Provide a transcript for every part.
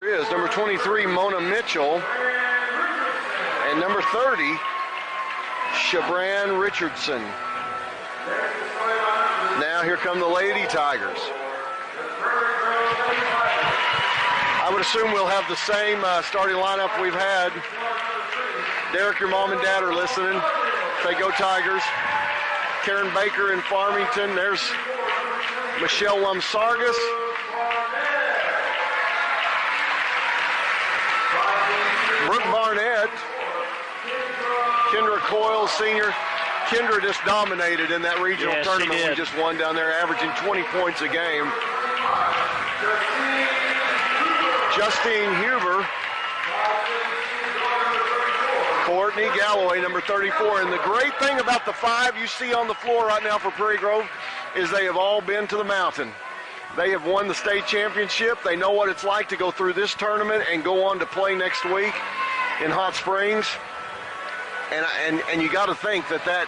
Is number 23, Mona Mitchell, and number 30, Shabran Richardson. Now here come the Lady Tigers. I would assume we'll have the same starting lineup we've had. Derek, your mom and dad are listening. Say go Tigers. Karen Baker in Farmington. There's Michelle Lumsargas. Brooke Barnett. Kendra Coyle, senior. Kendra just dominated in that regional tournament we just won down there, averaging 20 points a game. Justine Huber. Courtney Galloway, number 34. And the great thing about the 5 you see on the floor right now for Prairie Grove is they have all been to the mountain. They have won the state championship. They know what it's like to go through this tournament and go on to play next week in Hot Springs. And you got to think that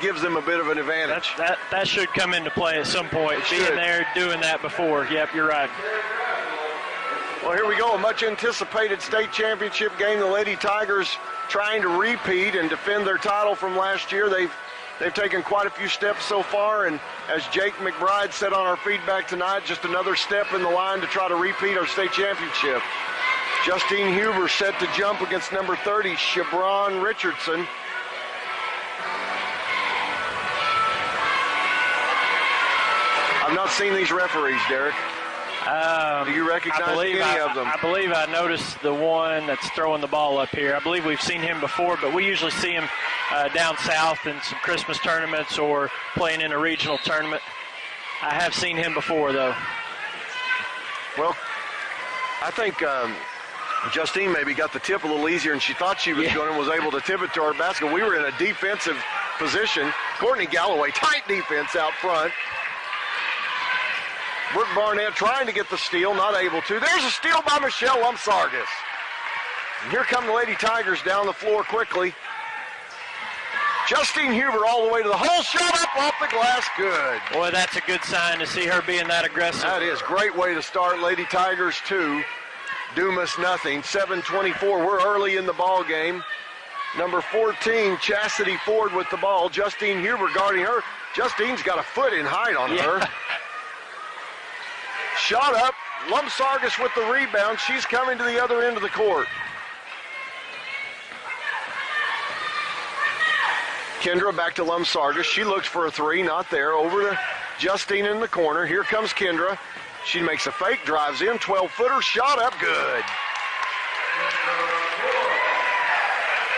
gives them a bit of an advantage. That should come into play at some point. Being there, doing that before. Yep, you're right. Well, here we go. A much anticipated state championship game. The Lady Tigers trying to repeat and defend their title from last year. They've taken quite a few steps so far, and as Jake McBride said on our feedback tonight, just another step in the line to try to repeat our state championship. Justine Huber set to jump against number 30, Shabran Richardson. I've not seen these referees, Derek. Do you recognize any of them? I believe I noticed the one that's throwing the ball up here. I believe we've seen him before, but we usually see him down south in some Christmas tournaments or playing in a regional tournament. I have seen him before, though. Well, I think Justine maybe got the tip a little easier, and she thought she was going and was able to tip it to our basket. We were in a defensive position. Courtney Galloway, tight defense out front. Brooke Barnett trying to get the steal, not able to. There's a steal by Michelle Lumsargas. And here come the Lady Tigers down the floor quickly. Justine Huber all the way to the hole, shot up off the glass, good. Boy, that's a good sign to see her being that aggressive. That is, great way to start. Lady Tigers 2, Dumas nothing. 7:24, we're early in the ball game. Number 14, Chastity Ford with the ball. Justine Huber guarding her. Justine's got a foot in height on her. Shot up, Lumsargas with the rebound. She's coming to the other end of the court. Kendra back to Lumsargas. She looks for a 3, not there. Over to Justine in the corner. Here comes Kendra. She makes a fake, drives in, 12-footer, shot up, good.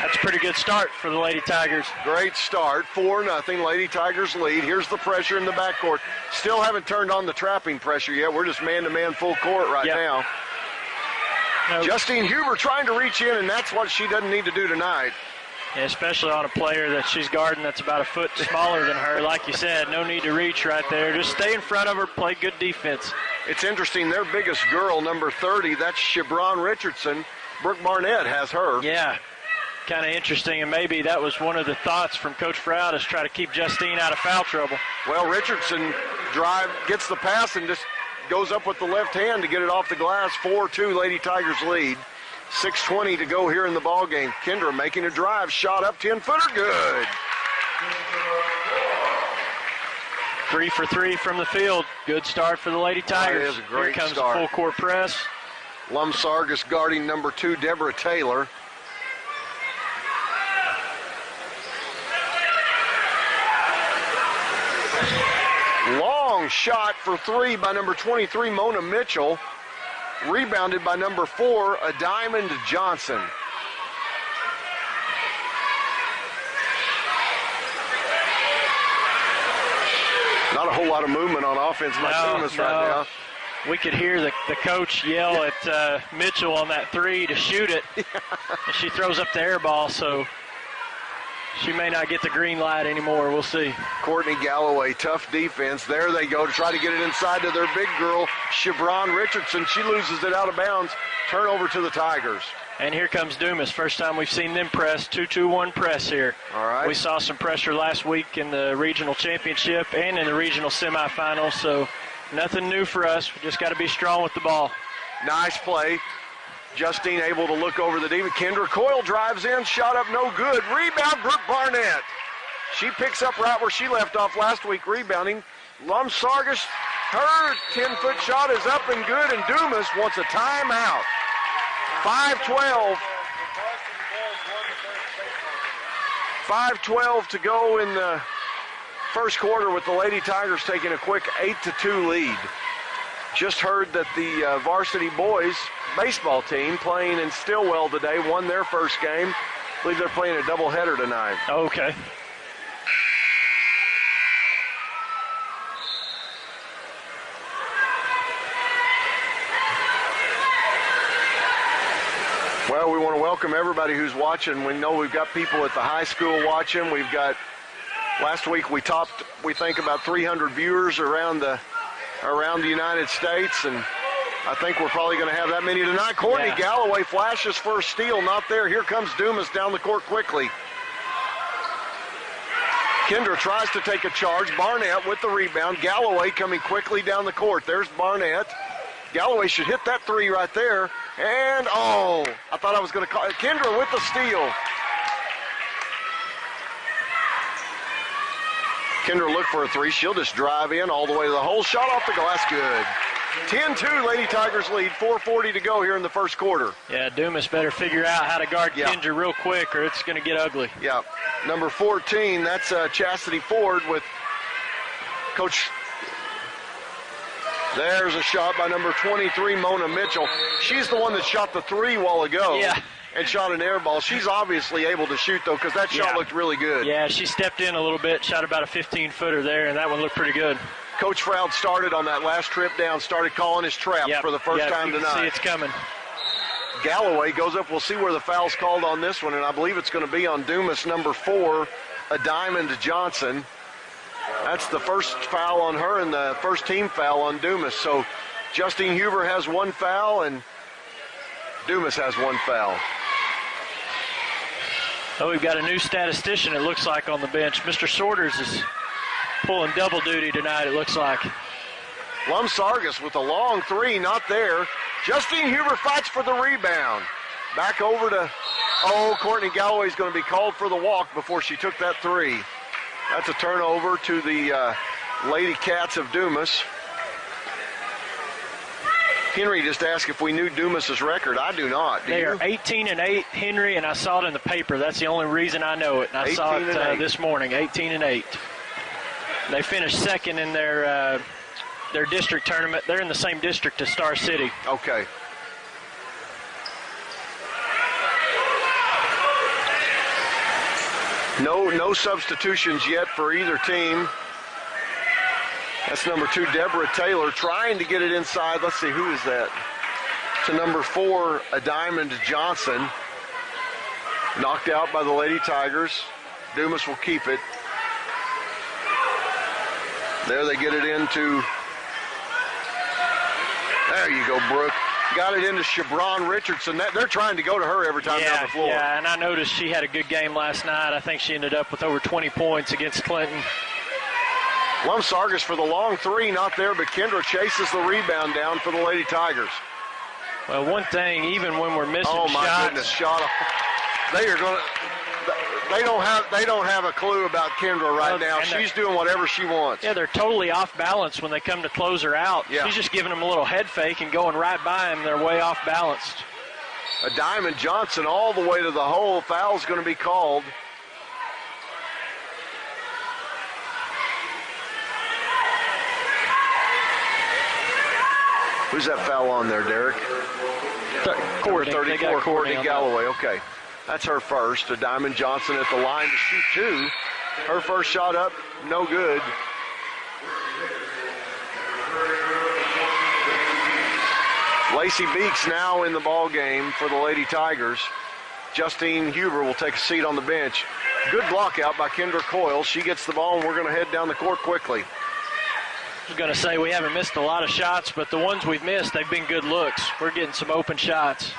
That's a pretty good start for the Lady Tigers. Great start, 4-0, Lady Tigers lead. Here's the pressure in the backcourt. Still haven't turned on the trapping pressure yet. We're just man-to-man full court right now. Nope. Justine Huber trying to reach in, and that's what she doesn't need to do tonight. Yeah, especially on a player that she's guarding that's about a foot smaller than her. Like you said, no need to reach right there. Just stay in front of her, play good defense. It's interesting, their biggest girl, number 30, that's Shabran Richardson. Brooke Barnett has her. Yeah. Kind of interesting, and maybe that was one of the thoughts from Coach Froud is try to keep Justine out of foul trouble. Well, Richardson gets the pass and just goes up with the left hand to get it off the glass. 4-2, Lady Tigers lead. 6:20 to go here in the ball game. Kendra making a drive, shot up, 10-footer, good. 3 for 3 from the field. Good start for the Lady Tigers. That is a great Here comes start. the full court press. Lumsargas guarding number 2, Deborah Taylor. Long shot for 3 by number 23, Mona Mitchell. Rebounded by number 4, a Diamond Johnson. Not a whole lot of movement on offense by Dumas right now. We could hear the coach yell at Mitchell on that 3 to shoot it. And she throws up the air ball, so she may not get the green light anymore. We'll see. Courtney Galloway, tough defense. There they go to try to get it inside to their big girl, Shabran Richardson. She loses it out of bounds. Turnover to the Tigers. And here comes Dumas. First time we've seen them press. 2-2-1 press here. All right. We saw some pressure last week in the regional championship and in the regional semifinals, so nothing new for us. We just got to be strong with the ball. Nice play. Justine able to look over the D. Kendra Coyle drives in, shot up no good. Rebound, Brooke Barnett. She picks up right where she left off last week, rebounding. Sargis, her 10-foot shot is up and good, and Dumas wants a timeout. 5:12. 5:12 to go in the first quarter with the Lady Tigers taking a quick 8-2 lead. Just heard that the varsity boys baseball team playing in Stillwell today won their first game. I believe they're playing a doubleheader tonight. Okay. Well, we want to welcome everybody who's watching. We know we've got people at the high school watching. We've got, last week we topped, we think, about 300 viewers around the United States, and I think we're probably going to have that many tonight. Courtney Galloway flashes for a steal, not there. Here comes Dumas down the court quickly. Kendra tries to take a charge. Barnett with the rebound. Galloway coming quickly down the court. There's Barnett. Galloway should hit that three right there. And, I thought I was going to call it. Kendra with the steal. Kendra looked for a three. She'll just drive in all the way to the hole. Shot off the glass, good. 10-2, Lady Tigers lead. 4:40 to go here in the first quarter. Yeah, Dumas better figure out how to guard Kendra real quick, or it's going to get ugly. Yeah. Number 14, that's Chastity Ford with Coach. There's a shot by number 23, Mona Mitchell. She's the one that shot the three a while ago. Yeah. And shot an air ball. She's obviously able to shoot, though, because that shot looked really good. Yeah, she stepped in a little bit, shot about a 15-footer there, and that one looked pretty good. Coach Froud started on that last trip down, started calling his trap for the first time tonight. See it's coming. Galloway goes up. We'll see where the foul's called on this one, and I believe it's going to be on Dumas, number 4, a Diamond Johnson. That's the first foul on her and the first team foul on Dumas. So Justine Huber has one foul, and Dumas has one foul. Oh, we've got a new statistician, it looks like, on the bench. Mr. Sorters is pulling double duty tonight, it looks like. Sargis with a long three, not there. Justine Huber fights for the rebound. Back over to, Courtney Galloway's going to be called for the walk before she took that three. That's a turnover to the Lady Cats of Dumas. Henry just asked if we knew Dumas's record. I do not. They are 18-8, Henry, and I saw it in the paper. That's the only reason I know it. And I saw it this morning, 18-8. They finished second in their district tournament. They're in the same district as Star City. Okay. No substitutions yet for either team. That's number 2, Deborah Taylor, trying to get it inside. Let's see, who is that? To number 4, a Diamond Johnson. Knocked out by the Lady Tigers. Dumas will keep it. There they get it into. There you go, Brooke. Got it into Shabron Richardson. They're trying to go to her every time down the floor. Yeah, and I noticed she had a good game last night. I think she ended up with over 20 points against Clinton. Sargis for the long three, not there, but Kendra chases the rebound down for the Lady Tigers. Well, one thing, even when we're missing shots. Oh, my goodness, shot. They are going to. They don't have a clue about Kendra right now. She's doing whatever she wants. Yeah, they're totally off balance when they come to close her out. Yeah. She's just giving them a little head fake and going right by them. They're way off balanced. A Diamond Johnson all the way to the hole. Foul's going to be called. Who's that foul on there, Derek? Courtney. 34, Courtney Galloway. Okay. That's her first. A Diamond Johnson at the line to shoot 2. Her first shot up, no good. Lacey Beeks now in the ball game for the Lady Tigers. Justine Huber will take a seat on the bench. Good block out by Kendra Coyle. She gets the ball, and we're going to head down the court quickly. I was going to say we haven't missed a lot of shots, but the ones we've missed, they've been good looks. We're getting some open shots.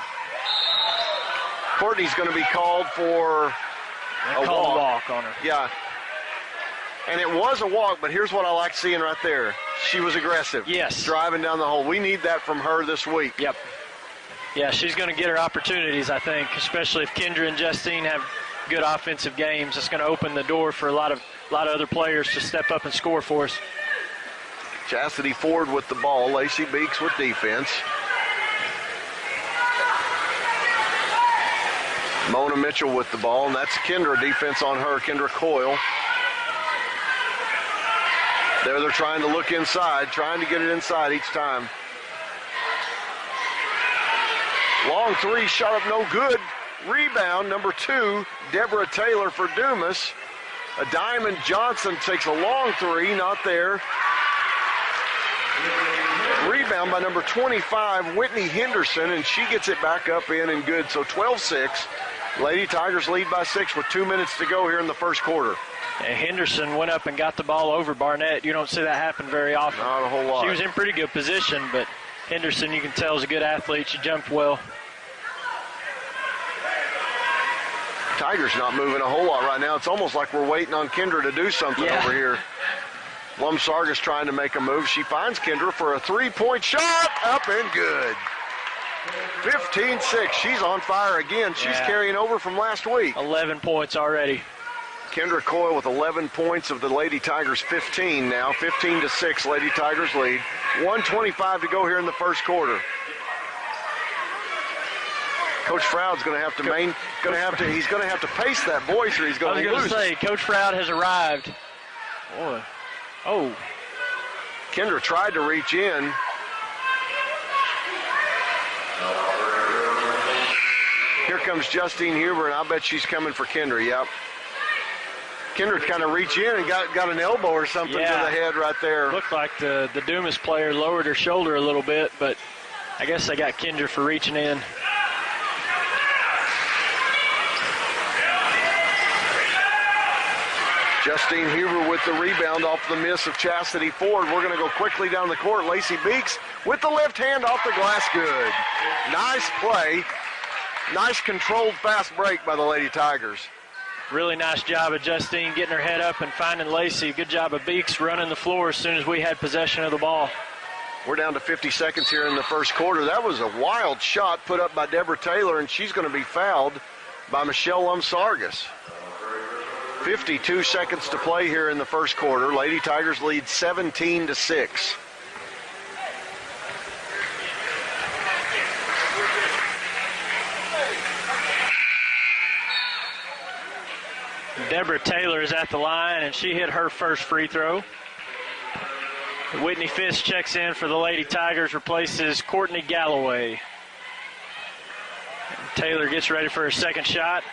Courtney's going to be called for a walk on her. Yeah. And it was a walk, but here's what I like seeing right there. She was aggressive. Yes. Driving down the hole. We need that from her this week. Yep. Yeah, she's going to get her opportunities, I think, especially if Kendra and Justine have good offensive games. It's going to open the door for a lot of other players to step up and score for us. Chastity Ford with the ball. Lacey Beeks with defense. Mona Mitchell with the ball, and that's Kendra defense on her, Kendra Coyle. They're trying to look inside, trying to get it inside each time. Long three, shot up no good. Rebound, number 2, Deborah Taylor for Dumas. A Diamond Johnson takes a long three, not there. Rebound by number 25, Whitney Henderson, and she gets it back up in and good. So 12-6. Lady Tigers lead by 6 with 2 minutes to go here in the first quarter. And Henderson went up and got the ball over Barnett. You don't see that happen very often. Not a whole lot. She was in pretty good position, but Henderson, you can tell, is a good athlete. She jumped well. Tigers not moving a whole lot right now. It's almost like we're waiting on Kendra to do something over here. Lum Sargas trying to make a move. She finds Kendra for a three-point shot. Up and good. 15-6. She's on fire again. She's carrying over from last week. 11 points already. Kendra Coyle with 11 points of the Lady Tigers 15 now. 15-6, Lady Tigers lead. 1:25 to go here in the first quarter. Coach Froud's going to have to he's going to have to pace that boys or he's going to lose. I was going to say, Coach Froud has arrived. Boy. Oh. Kendra tried to reach in. Here comes Justine Huber, and I bet she's coming for Kendra, yep. Kendra kind of reached in and got an elbow or something to the head right there. Looked like the Dumas player lowered her shoulder a little bit, but I guess they got Kendra for reaching in. Justine Huber with the rebound off the miss of Chastity Ford. We're going to go quickly down the court. Lacey Beeks with the left hand off the glass. Good. Nice play. Nice controlled fast break by the Lady Tigers. Really nice job of Justine getting her head up and finding Lacey. Good job of Beeks running the floor as soon as we had possession of the ball. We're down to 50 seconds here in the first quarter. That was a wild shot put up by Deborah Taylor, and she's going to be fouled by Michelle Lum-Sargas. 52 seconds to play here in the first quarter. Lady Tigers lead 17-6. Deborah Taylor is at the line, and she hit her first free throw. Whitney Fisk checks in for the Lady Tigers, replaces Courtney Galloway. Taylor gets ready for her second shot.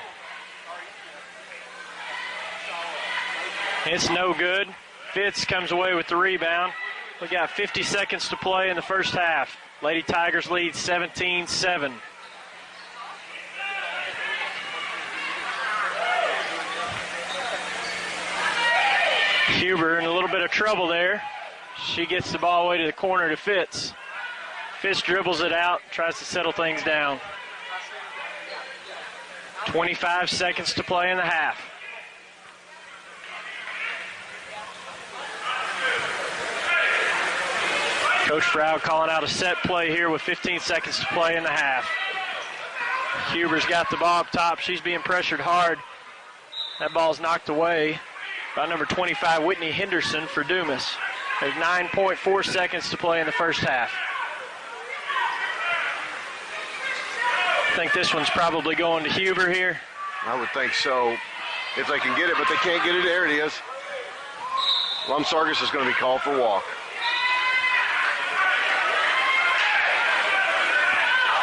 It's no good. Fitz comes away with the rebound. We got 50 seconds to play in the first half. Lady Tigers lead 17-7. Huber in a little bit of trouble there. She gets the ball away to the corner to Fitz. Fitz dribbles it out, tries to settle things down. 25 seconds to play in the half. Coach Froud calling out a set play here with 15 seconds to play in the half. Huber's got the ball up top. She's being pressured hard. That ball's knocked away by number 25, Whitney Henderson for Dumas. There's 9.4 seconds to play in the first half. I think this one's probably going to Huber here. I would think so, if they can get it, but they can't get it. There it is. Lum-Sargas is going to be called for walk.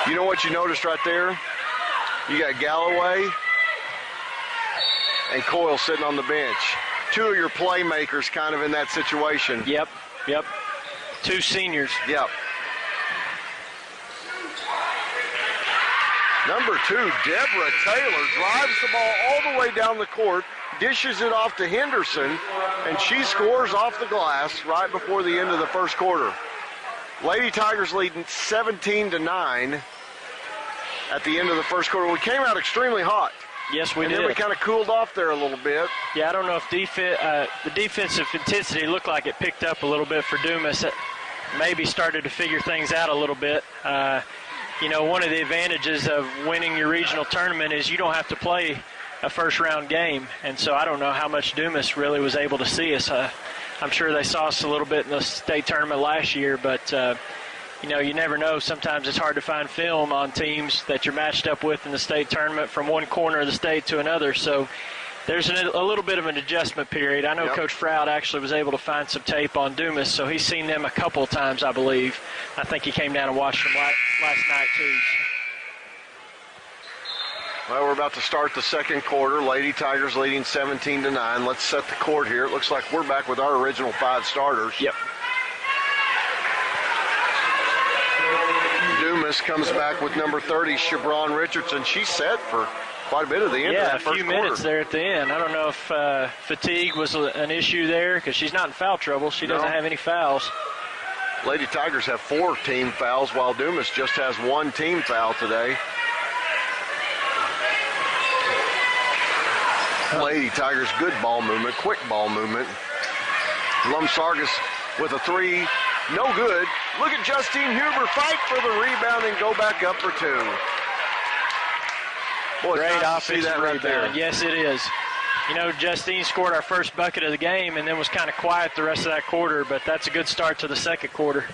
You know what you noticed right there? You got Galloway and Coyle sitting on the bench. Two of your playmakers kind of in that situation. Yep. Two seniors. Yep. Number 2, Deborah Taylor drives the ball all the way down the court, dishes it off to Henderson, and she scores off the glass right before the end of the first quarter. Lady Tigers leading 17-9 at the end of the first quarter. We came out extremely hot. Yes, we did. And then we kind of cooled off there a little bit. Yeah, I don't know if the defensive intensity looked like it picked up a little bit for Dumas. It maybe started to figure things out a little bit. one of the advantages of winning your regional tournament is you don't have to play a first-round game. And so I don't know how much Dumas really was able to see us. I'm sure they saw us a little bit in the state tournament last year, but, you never know. Sometimes it's hard to find film on teams that you're matched up with in the state tournament from one corner of the state to another. So there's a little bit of an adjustment period. I know Coach Froud actually was able to find some tape on Dumas, so he's seen them a couple of times, I believe. I think he came down and watched them last night, too. Well, we're about to start the second quarter. Lady Tigers leading 17-9. Let's set the court here. It looks like we're back with our original 5 starters. Yep. Dumas comes back with number 30, Shabron Richardson. She's set for quite a bit of the end of that first quarter. Yeah, a few minutes there at the end. I don't know if fatigue was an issue there because she's not in foul trouble. She doesn't have any fouls. Lady Tigers have 4 team fouls while Dumas just has 1 team foul today. Lady Tigers, good ball movement, quick ball movement. Lumsargas with a 3, no good. Look at Justine Huber fight for the rebound and go back up for 2. Boy, great nice offensive that right rebound. there. Yes, it is. Justine scored our first bucket of the game and then was kind of quiet the rest of that quarter, but that's a good start to the second quarter.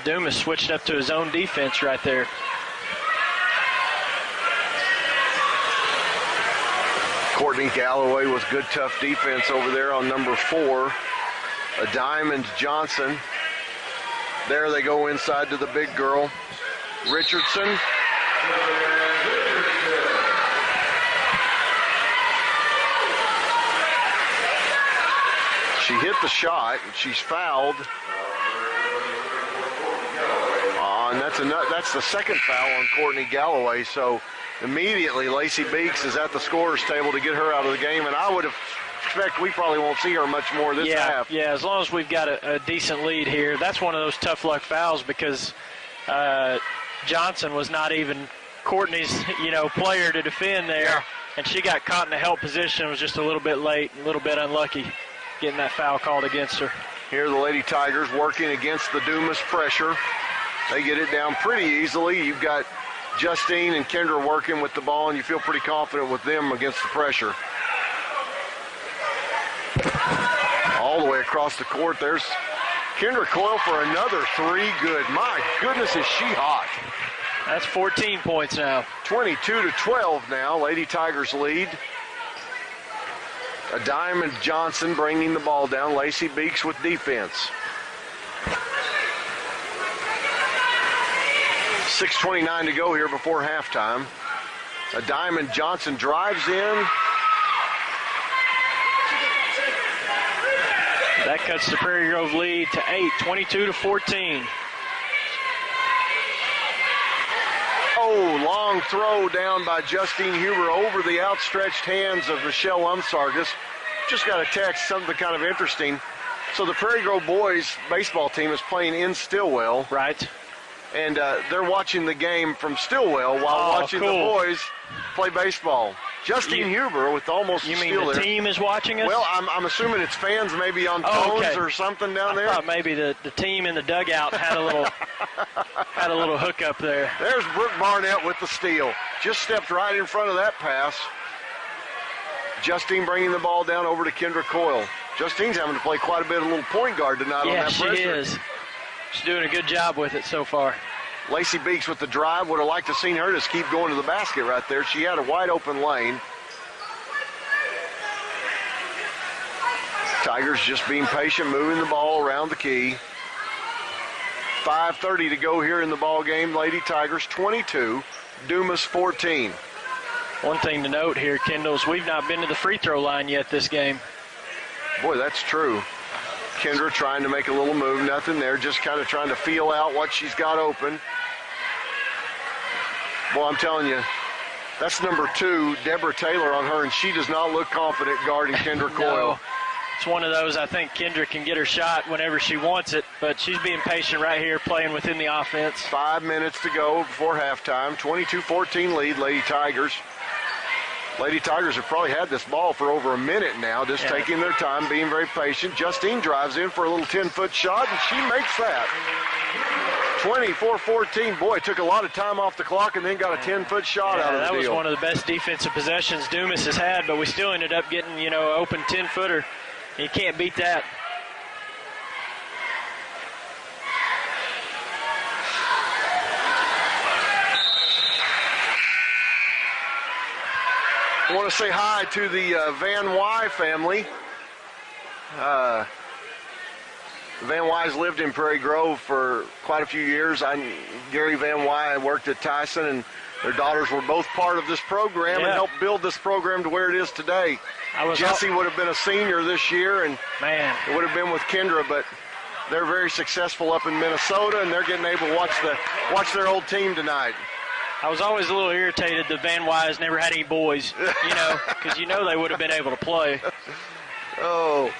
Dumas switched up to his own defense right there. Courtney Galloway with good, tough defense over there on number 4. A Diamond Johnson. There they go inside to the big girl. Richardson. She hit the shot. She's fouled. And that's the second foul on Courtney Galloway. So immediately Lacey Beeks is at the scorer's table to get her out of the game. And I would expect we probably won't see her much more this half. Yeah, as long as we've got a decent lead here. That's one of those tough luck fouls because Johnson was not even Courtney's, player to defend there. Yeah. And she got caught in a held position, was just a little bit late, a little bit unlucky getting that foul called against her. Here are the Lady Tigers working against the Dumas pressure. They get it down pretty easily. You've got Justine and Kendra working with the ball, and you feel pretty confident with them against the pressure. All the way across the court, there's Kendra Coyle for another 3. Good. My goodness, is she hot. That's 14 points now. 22-12 now. Lady Tigers lead. A Diamond Johnson bringing the ball down. Lacey Beeks with defense. 6:29 to go here before halftime. A Diamond Johnson drives in. That cuts the Prairie Grove lead to 8, 22-14. Oh, long throw down by Justine Huber over the outstretched hands of Michelle Lumsargas. Just got a text, something kind of interesting. So the Prairie Grove boys baseball team is playing in Stillwell. Right. And they're watching the game from Stillwell while watching the boys play baseball. Justine Huber with almost You a mean steal the there. team is watching us? Well, I'm assuming it's fans maybe on phones or something down there. I thought maybe the team in the dugout had a little hookup there. There's Brooke Barnett with the steal. Just stepped right in front of that pass. Justine bringing the ball down over to Kendra Coyle. Justine's having to play quite a bit of little point guard tonight on that pressure. Yeah, she is. She's doing a good job with it so far. Lacey Beeks with the drive. Would have liked to seen her just keep going to the basket right there. She had a wide open lane. Tigers just being patient, moving the ball around the key. 5:30 to go here in the ball game. Lady Tigers 22, Dumas 14. One thing to note here, Kendall, is we've not been to the free throw line yet this game. Boy, that's true. Kendra trying to make a little move, nothing there, just kind of trying to feel out what she's got open. Boy, I'm telling you, that's number 2, Deborah Taylor on her, and she does not look confident guarding Kendra Coyle. No. It's one of those, I think Kendra can get her shot whenever she wants it, but she's being patient right here, playing within the offense. 5 minutes to go before halftime. 22-14 lead, Lady Tigers. Lady Tigers have probably had this ball for over a minute now, just taking their time, being very patient. Justine drives in for a little 10-foot shot, and she makes that. 24-14. Boy, took a lot of time off the clock and then got a 10-foot shot out of the deal. That was one of the best defensive possessions Dumas has had, but we still ended up getting, open 10-footer. You can't beat that. I want to say hi to the Van Wy family. Van Wy's lived in Prairie Grove for quite a few years. Gary Van Wy worked at Tyson, and their daughters were both part of this program and helped build this program to where it is today. Jesse would have been a senior this year, and it would have been with Kendra, but they're very successful up in Minnesota, and they're getting able to watch their old team tonight. I was always a little irritated that Van Wy's never had any boys, because they would have been able to play. Oh,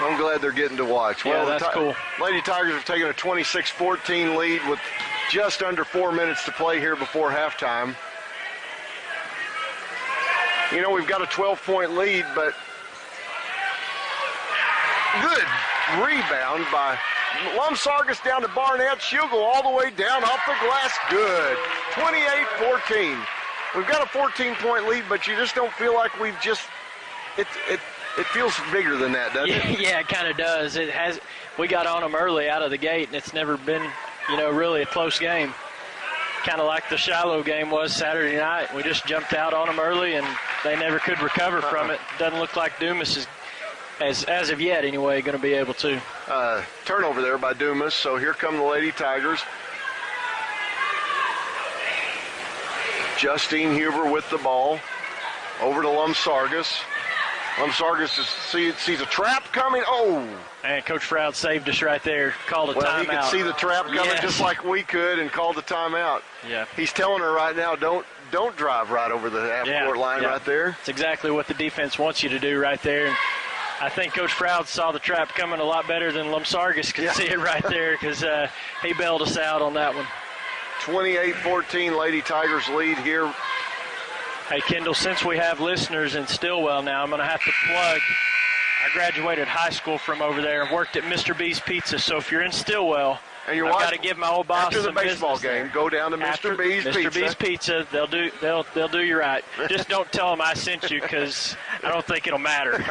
I'm glad they're getting to watch. Yeah, that's cool. Lady Tigers have taken a 26-14 lead with just under 4 minutes to play here before halftime. We've got a 12-point lead, but good rebound by Lumsargus down to Barnett. She'll go all the way down off the glass. Good. 28-14. We've got a 14-point lead, but you just don't feel like we've just it feels bigger than that, doesn't it? Yeah, it kind of does. It has. We got on them early out of the gate, and it's never been, really a close game. Kind of like the Shiloh game was Saturday night. We just jumped out on them early, and they never could recover from it. Doesn't look like Dumas is, as of yet anyway, going to be able to. Turnover there by Dumas, so here come the Lady Tigers. Justine Huber with the ball. Over to Lumsargus. Lumsargus sees a trap coming. Oh! And Coach Froud saved us right there. Called a timeout. He could see the trap coming just like we could and called the timeout. Yeah. He's telling her right now, don't drive right over the half-court line right there. It's exactly what the defense wants you to do right there. And I think Coach Froud saw the trap coming a lot better than Lumsargus could see it right there, because he bailed us out on that one. 28-14 Lady Tigers lead here. Hey, Kendall, since we have listeners in Stillwell now, I'm going to have to plug. I graduated high school from over there and worked at Mr. B's Pizza. So if you're in Stillwell, and I've got to give my old boss after the some baseball business game, go down to Mr. B's Pizza. Mr. B's Pizza, they'll do you right. Just don't tell them I sent you, because I don't think it'll matter.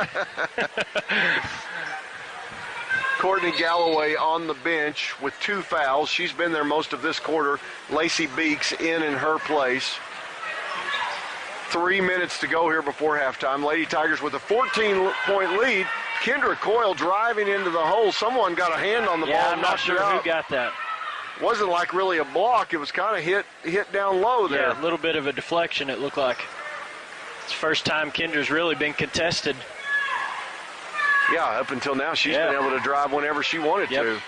Courtney Galloway on the bench with 2 fouls. She's been there most of this quarter. Lacey Beeks in her place. 3 minutes to go here before halftime. Lady Tigers with a 14-point lead. Kendra Coyle driving into the hole. Someone got a hand on the ball. I'm not sure who got that. Wasn't like really a block. It was kind of hit down low there. Yeah, a little bit of a deflection, it looked like. It's the first time Kendra's really been contested. Yeah, up until now, she's been able to drive whenever she wanted to.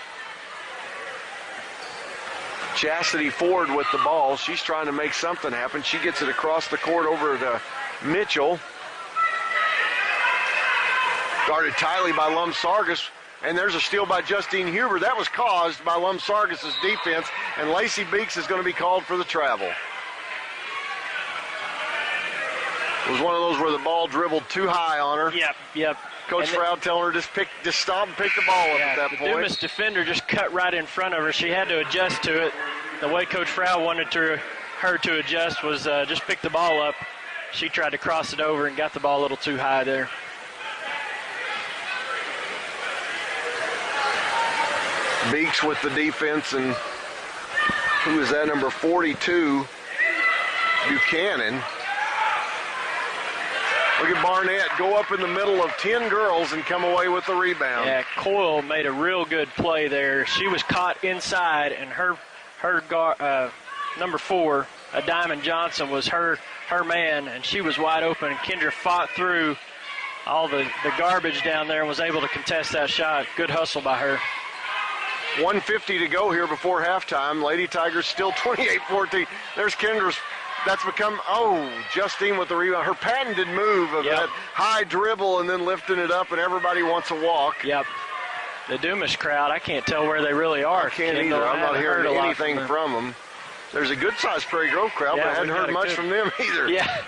Chastity Ford with the ball. She's trying to make something happen. She gets it across the court over to Mitchell. Guarded tightly by Lumsargus. And there's a steal by Justine Huber. That was caused by Lumsargus' defense. And Lacey Beeks is going to be called for the travel. It was one of those where the ball dribbled too high on her. Yep. Coach Froud telling her just stop and pick the ball up at that point. The Dumas defender just cut right in front of her. She had to adjust to it. The way Coach Froud wanted her to adjust was just pick the ball up. She tried to cross it over and got the ball a little too high there. Beeks with the defense, and who is that, number 42, Buchanan. Look at Barnett go up in the middle of 10 girls and come away with the rebound. Yeah, Coyle made a real good play there. She was caught inside, and her number 4, Diamond Johnson, was her man, and she was wide open. And Kendra fought through all the garbage down there and was able to contest that shot. Good hustle by her. 1:50 to go here before halftime. Lady Tigers still 28-14. There's Kendra's. That's become, Justine with the rebound. Her patented move of that high dribble and then lifting it up, and everybody wants a walk. Yep. The Dumas crowd, I can't tell where they really are. I can't either. I'm not hearing anything from them. There's a good-sized Prairie Grove crowd, but I hadn't heard much from them either. Yeah.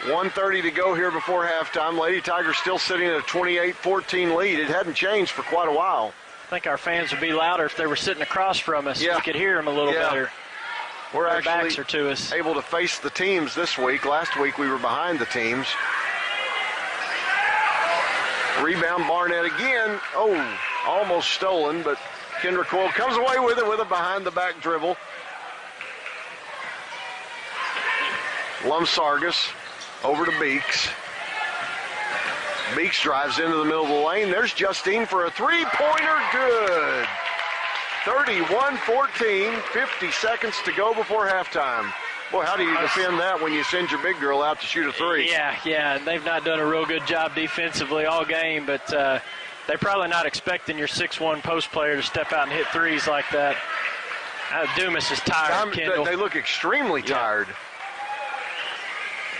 1:30 to go here before halftime. Lady Tigers still sitting at a 28-14 lead. It hadn't changed for quite a while. think our fans would be louder if they were sitting across from us. Yeah. We could hear them a little better. We're Their actually backs are to us. able to face the teams this week. Last week we were behind the teams. Rebound, Barnett again. Oh, almost stolen, but Kendra Coyle comes away with it with a behind-the-back dribble. Lumsargus over to Beeks. Beeks drives into the middle of the lane. There's Justine for a three-pointer. Good. 31-14, 50 seconds to go before halftime. Boy, how do you defend that when you send your big girl out to shoot a three? Yeah. They've not done a real good job defensively all game, but they're probably not expecting your 6'1" post player to step out and hit threes like that. Dumas is tired, Kendall. They look extremely tired.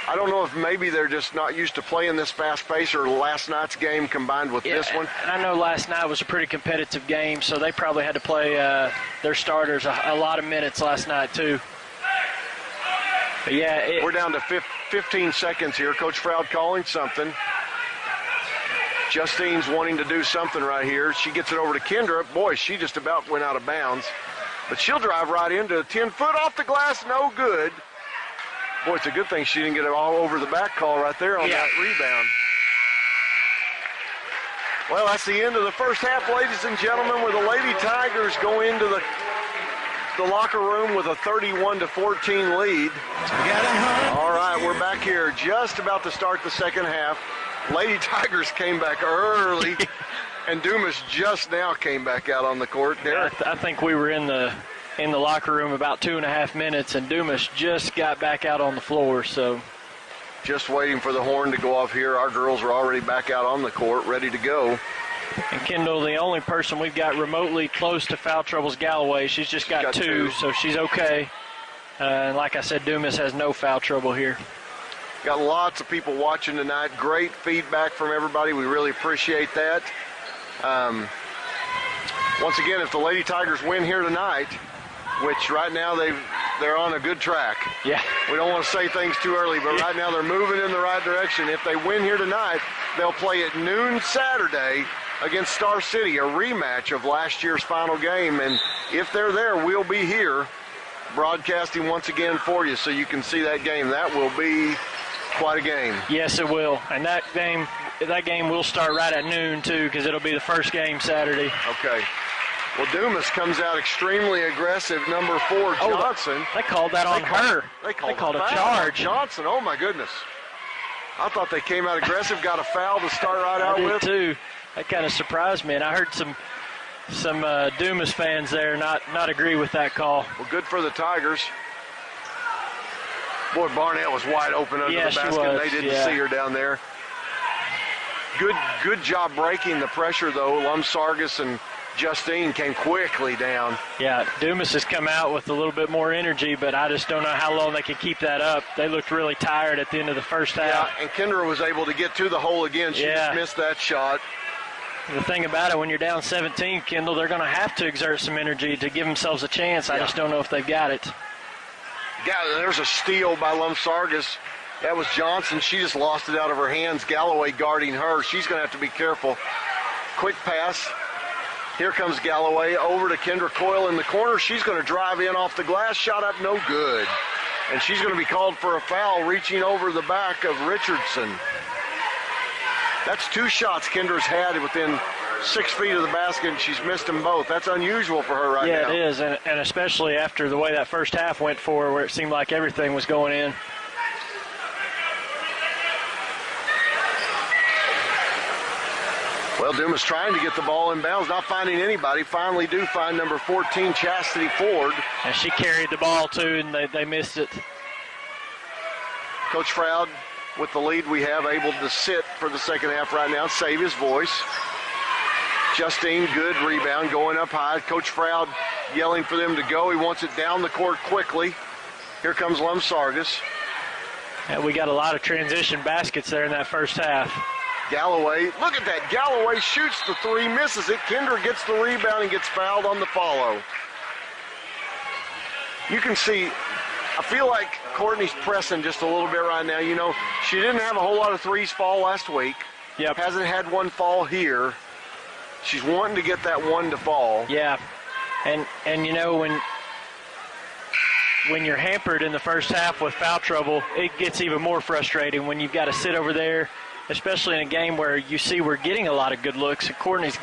I don't know if maybe they're just not used to playing this fast pace or last night's game combined with this one. And I know last night was a pretty competitive game, so they probably had to play their starters a lot of minutes last night too. But yeah, we're down to 15 seconds here. Coach Froud calling something. Justine's wanting to do something right here. She gets it over to Kendra. Boy, she just about went out of bounds. But she'll drive right into a 10-foot off the glass, no good. Boy, it's a good thing she didn't get it all over the back call right there on that rebound. Well, that's the end of the first half, ladies and gentlemen, where the Lady Tigers go into the locker room with a 31-14 lead. All right, we're back here just about to start the second half. Lady Tigers came back early, and Dumas just now came back out on the court. Derek? I think we were in the locker room about 2.5 minutes, and Dumas just got back out on the floor. So, just waiting for the horn to go off here. Our girls are already back out on the court, ready to go. And Kendall, the only person we've got remotely close to foul trouble is Galloway. She's just got two, so she's okay. And like I said, Dumas has no foul trouble here. Got lots of people watching tonight. Great feedback from everybody. We really appreciate that. Once again, if the Lady Tigers win here tonight, which right now they're on a good track. Yeah. We don't want to say things too early, but right now they're moving in the right direction. If they win here tonight, they'll play at noon Saturday against Star City, a rematch of last year's final game. And if they're there, we'll be here broadcasting once again for you so you can see that game. That will be quite a game. Yes, it will. And that game will start right at noon, too, because it'll be the first game Saturday. Okay. Well, Dumas comes out extremely aggressive. Number 4, Johnson. They called that on her. They called a charge. Johnson, oh my goodness. I thought they came out aggressive, got a foul to start right out with. Too. That kind of surprised me, and I heard some Dumas fans there not agree with that call. Well, good for the Tigers. Boy, Barnett was wide open under the basket. They didn't see her down there. Good job breaking the pressure, though. Lumsargus and Justine came quickly down. Yeah, Dumas has come out with a little bit more energy, but I just don't know how long they can keep that up. They looked really tired at the end of the first half. Yeah, and Kendra was able to get to the hole again. She just missed that shot. The thing about it, when you're down 17, Kendall, they're going to have to exert some energy to give themselves a chance. I just don't know if they've got it. Yeah, there's a steal by Lumsargus. That was Johnson. She just lost it out of her hands. Galloway guarding her. She's going to have to be careful. Quick pass. Here comes Galloway over to Kendra Coyle in the corner. She's going to drive in off the glass. Shot up, no good. And she's going to be called for a foul reaching over the back of Richardson. That's 2 shots Kendra's had within 6 feet of the basket, and she's missed them both. That's unusual for her right now. Yeah, it is, and especially after the way that first half went for her, where it seemed like everything was going in. Well, Dumas trying to get the ball in bounds, not finding anybody. Finally do find number 14, Chastity Ford. And she carried the ball, too, and they missed it. Coach Froud, with the lead we have, able to sit for the second half right now, save his voice. Justine, good rebound, going up high. Coach Froud yelling for them to go. He wants it down the court quickly. Here comes Lumsargus. And we got a lot of transition baskets there in that first half. Galloway, look at that. Galloway shoots the 3, misses it. Kendra gets the rebound and gets fouled on the follow. You can see, I feel like Courtney's pressing just a little bit right now. You know, she didn't have a whole lot of threes fall last week. Yep. Hasn't had one fall here. She's wanting to get that one to fall. Yeah, and you know, when you're hampered in the first half with foul trouble, it gets even more frustrating when you've got to sit over there, especially in a game where you see we're getting a lot of good looks. And Courtney's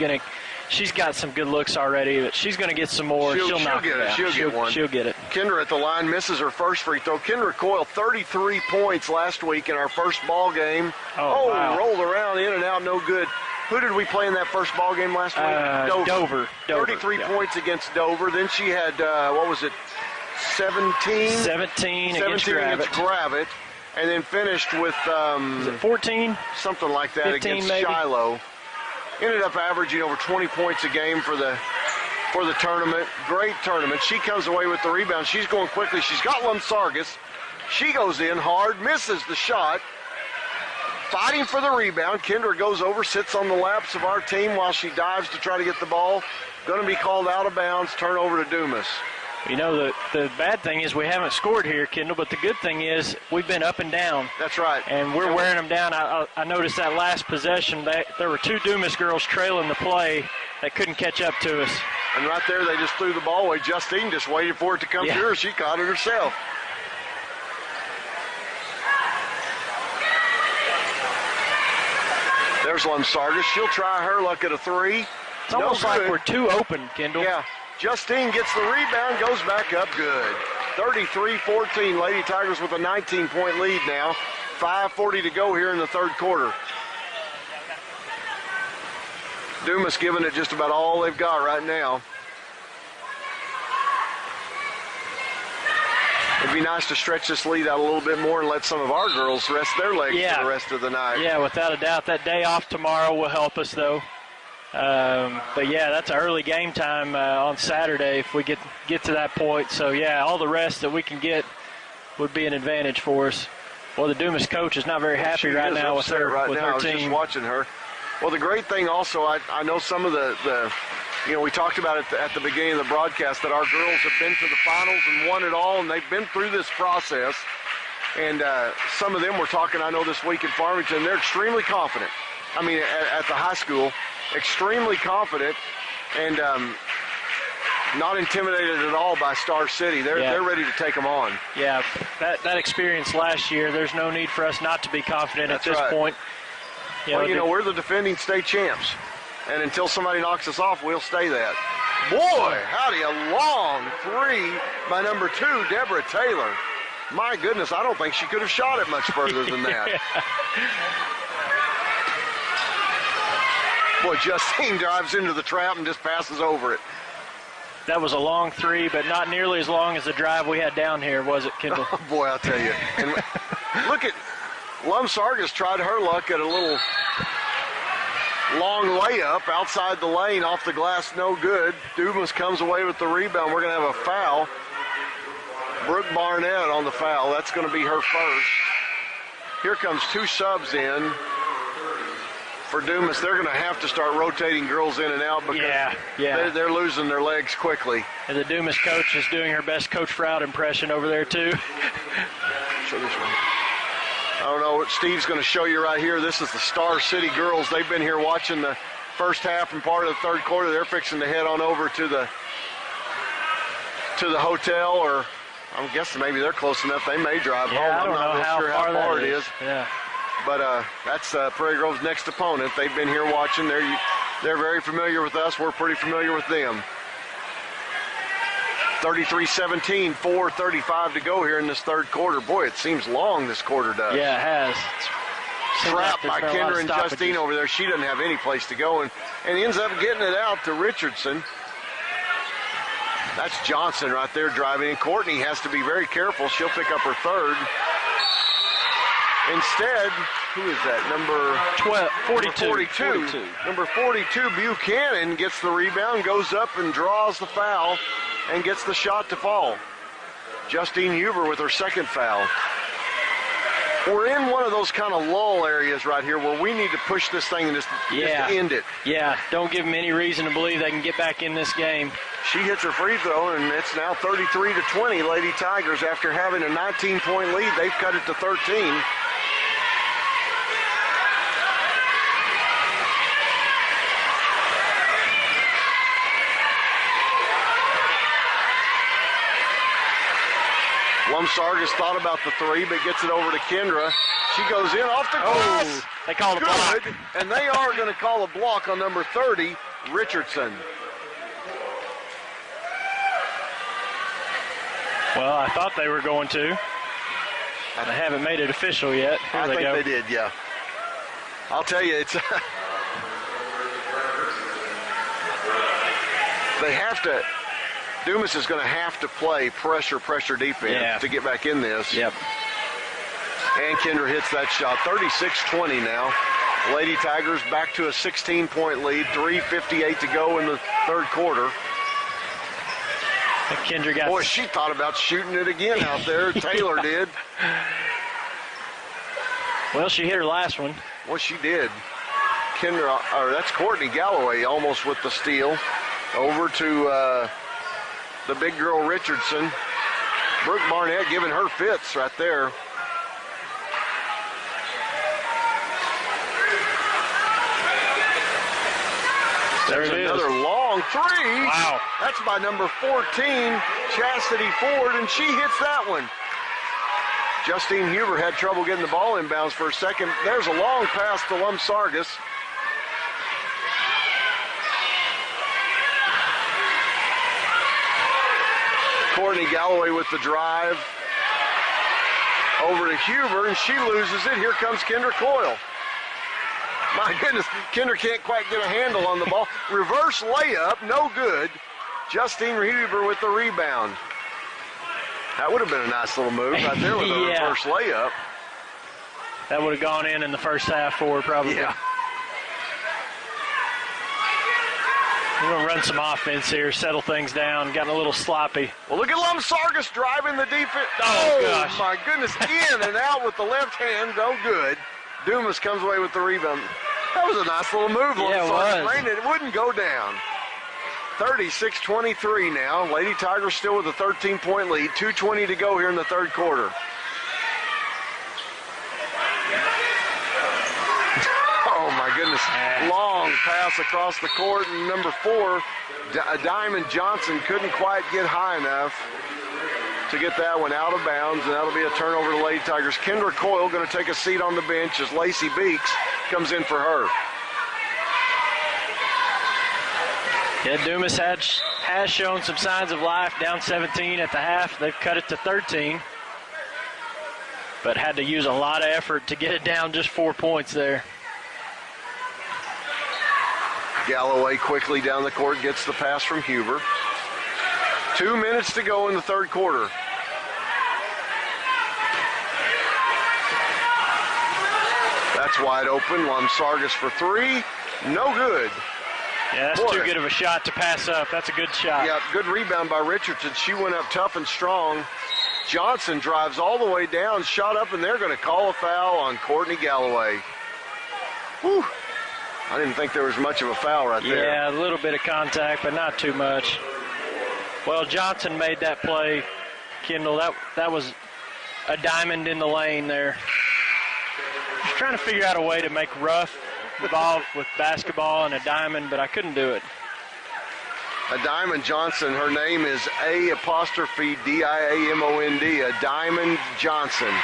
she's got some good looks already, but she's going to get some more. She'll knock get it. She'll get one. She'll get it. Kendra at the line misses her first free throw. Kendra Coyle, 33 points last week in our first ball game. Oh, wow. Rolled around, in and out, no good. Who did we play in that first ball game last week? Dover. 33 points against Dover. Then she had, 17? 17 against Gravett. And then finished with... is it 14? Something like that 15 against maybe? Shiloh. Ended up averaging over 20 points a game for the tournament. Great tournament. She comes away with the rebound. She's going quickly. She's got Lumsargas. She goes in hard, misses the shot. Fighting for the rebound. Kendra goes over, sits on the laps of our team while she dives to try to get the ball. Going to be called out of bounds. Turnover to Dumas. You know, the bad thing is we haven't scored here, Kendall, but the good thing is we've been up and down. That's right. And we're wearing them down. I noticed that last possession, there were 2 Dumas girls trailing the play that couldn't catch up to us. And right there, they just threw the ball away. Justine just waited for it to come to her. She caught it herself. There's Lumsargas. She'll try her luck at a 3. It's almost like we're too open, Kendall. Yeah. Justine gets the rebound, goes back up good. 33-14, Lady Tigers with a 19-point lead now. 5:40 to go here in the third quarter. Dumas giving it just about all they've got right now. It'd be nice to stretch this lead out a little bit more and let some of our girls rest their legs for the rest of the night. Yeah, without a doubt. That day off tomorrow will help us, though. But yeah, that's an early game time on Saturday if we get to that point. So yeah, all the rest that we can get would be an advantage for us. Well, the Dumas coach is not very happy right now with her right now. I was team. just watching her. Well, the great thing also, I know some of the we talked about it at the beginning of the broadcast that our girls have been to the finals and won it all, and they've been through this process. And some of them were talking, I know, this week in Farmington. They're extremely confident. I mean, at the high school. Extremely confident and not intimidated at all by Star City. They're ready to take them on. Yeah, that experience last year, there's no need for us not to be confident at this point. We're the defending state champs. And until somebody knocks us off, we'll stay that. Boy, howdy, a long 3 by number 2, Deborah Taylor. My goodness, I don't think she could have shot it much further than that. Boy, Justine drives into the trap and just passes over it. That was a long 3, but not nearly as long as the drive we had down here, was it, Kendall? Oh, boy, I'll tell you. And look at Lumsargas tried her luck at a little long layup outside the lane off the glass, no good. Dumas comes away with the rebound. We're going to have a foul. Brooke Barnett on the foul. That's going to be her first. Here comes 2 subs in. For Dumas, they're going to have to start rotating girls in and out because they're losing their legs quickly. And the Dumas coach is doing her best Coach Froud impression over there, too. Show this one. I don't know what Steve's going to show you right here. This is the Star City girls. They've been here watching the first half and part of the third quarter. They're fixing to head on over to the hotel, or I'm guessing maybe they're close enough. They may drive home. I'm not real sure how far it is. Yeah. But that's Prairie Grove's next opponent. They've been here watching. They're very familiar with us. We're pretty familiar with them. 33-17, 4:35 to go here in this third quarter. Boy, it seems long this quarter does. Yeah, it has. Trapped by Kendra and Justine over there. She doesn't have any place to go and ends up getting it out to Richardson. That's Johnson right there driving in. Courtney has to be very careful. She'll pick up her third. Instead, who is that? Number 42. Number 42, Buchanan, gets the rebound, goes up and draws the foul and gets the shot to fall. Justine Huber with her second foul. We're in one of those kind of lull areas right here where we need to push this thing and just end it. Yeah, don't give them any reason to believe they can get back in this game. She hits her free throw, and it's now 33-20, Lady Tigers. After having a 19-point lead, they've cut it to 13. Sargis thought about the three, but gets it over to Kendra. She goes in off the glass. Oh, they called a block. Good, and they are going to call a block on number 30, Richardson. Well, I thought they were going to. They haven't made it official yet. Here I they think go. they did, yeah. I'll tell you, it's they have to. Dumas is going to have to play pressure defense to get back in this. Yep. And Kendra hits that shot. 36-20 now. Lady Tigers back to a 16-point lead. 3:58 to go in the third quarter. Kendra got. Boy, she thought about shooting it again out there. Taylor did. Well, she hit her last one. Well, she did. Kendra, or that's Courtney Galloway almost with the steal. Over to the big girl Richardson. Brooke Barnett giving her fits right there. There's another long three. Wow. That's by number 14, Chastity Ford, and she hits that one. Justine Huber had trouble getting the ball inbounds for a second. There's a long pass to Sargis. Courtney Galloway with the drive. Over to Huber, and she loses it. Here comes Kendra Coyle. My goodness, Kendra can't quite get a handle on the ball. Reverse layup, no good. Justine Huber with the rebound. That would have been a nice little move right there with a reverse layup. That would have gone in the first half for her, probably. Yeah. We're going to run some offense here, settle things down, gotten a little sloppy. Well, look at Sargis driving the defense. Oh, gosh. My goodness, in and out with the left hand, no good. Dumas comes away with the rebound. That was a nice little move. Yeah, it was. It wouldn't go down. 36-23 now. Lady Tigers still with a 13-point lead. 2:20 to go here in the third quarter. Oh, my goodness. Long pass across the court. And number 4, Diamond Johnson couldn't quite get high enough to get that one out of bounds, and that'll be a turnover to Lady Tigers. Kendra Coyle going to take a seat on the bench as Lacey Beeks comes in for her. Yeah, Dumas has shown some signs of life, down 17 at the half. They've cut it to 13, but had to use a lot of effort to get it down just 4 points there. Galloway quickly down the court gets the pass from Huber. 2 minutes to go in the third quarter. That's wide open. Sargis for 3. No good. Yeah, that's too good of a shot to pass up. That's a good shot. Yeah, good rebound by Richardson. She went up tough and strong. Johnson drives all the way down, shot up, and they're going to call a foul on Courtney Galloway. Whew. I didn't think there was much of a foul right there. Yeah, a little bit of contact, but not too much. Well, Johnson made that play, Kendall. That was a diamond in the lane there. Just trying to figure out a way to make rough involved with basketball and a diamond, but I couldn't do it. A Diamond Johnson. Her name is A''Diamond. A Diamond Johnson.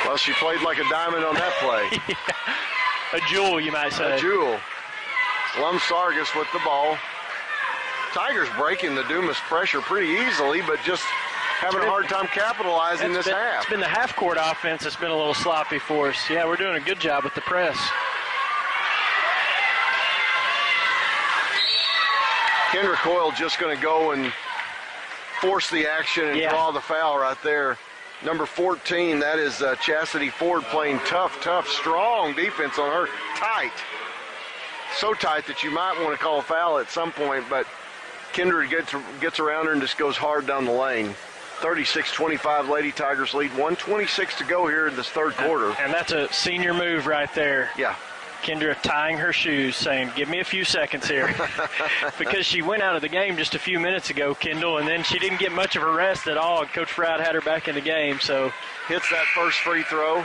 Well, she played like a diamond on that play. A jewel, you might say. A jewel. Sargis with the ball. Tigers breaking the Dumas pressure pretty easily, but just having a hard time capitalizing this half. It's been the half-court offense that's been a little sloppy for us. Yeah, we're doing a good job with the press. Kendra Coyle just going to go and force the action and draw the foul right there. Number 14, that is Chastity Ford playing tough, strong defense on her. Tight. So tight that you might want to call a foul at some point, but Kendra gets around her and just goes hard down the lane. 36-25, Lady Tigers lead. 1:26 to go here in this third quarter. And that's a senior move right there. Yeah. Kendra tying her shoes, saying, give me a few seconds here. Because she went out of the game just a few minutes ago, Kendall, and then she didn't get much of a rest at all. Coach Froud had her back in the game, so. Hits that first free throw.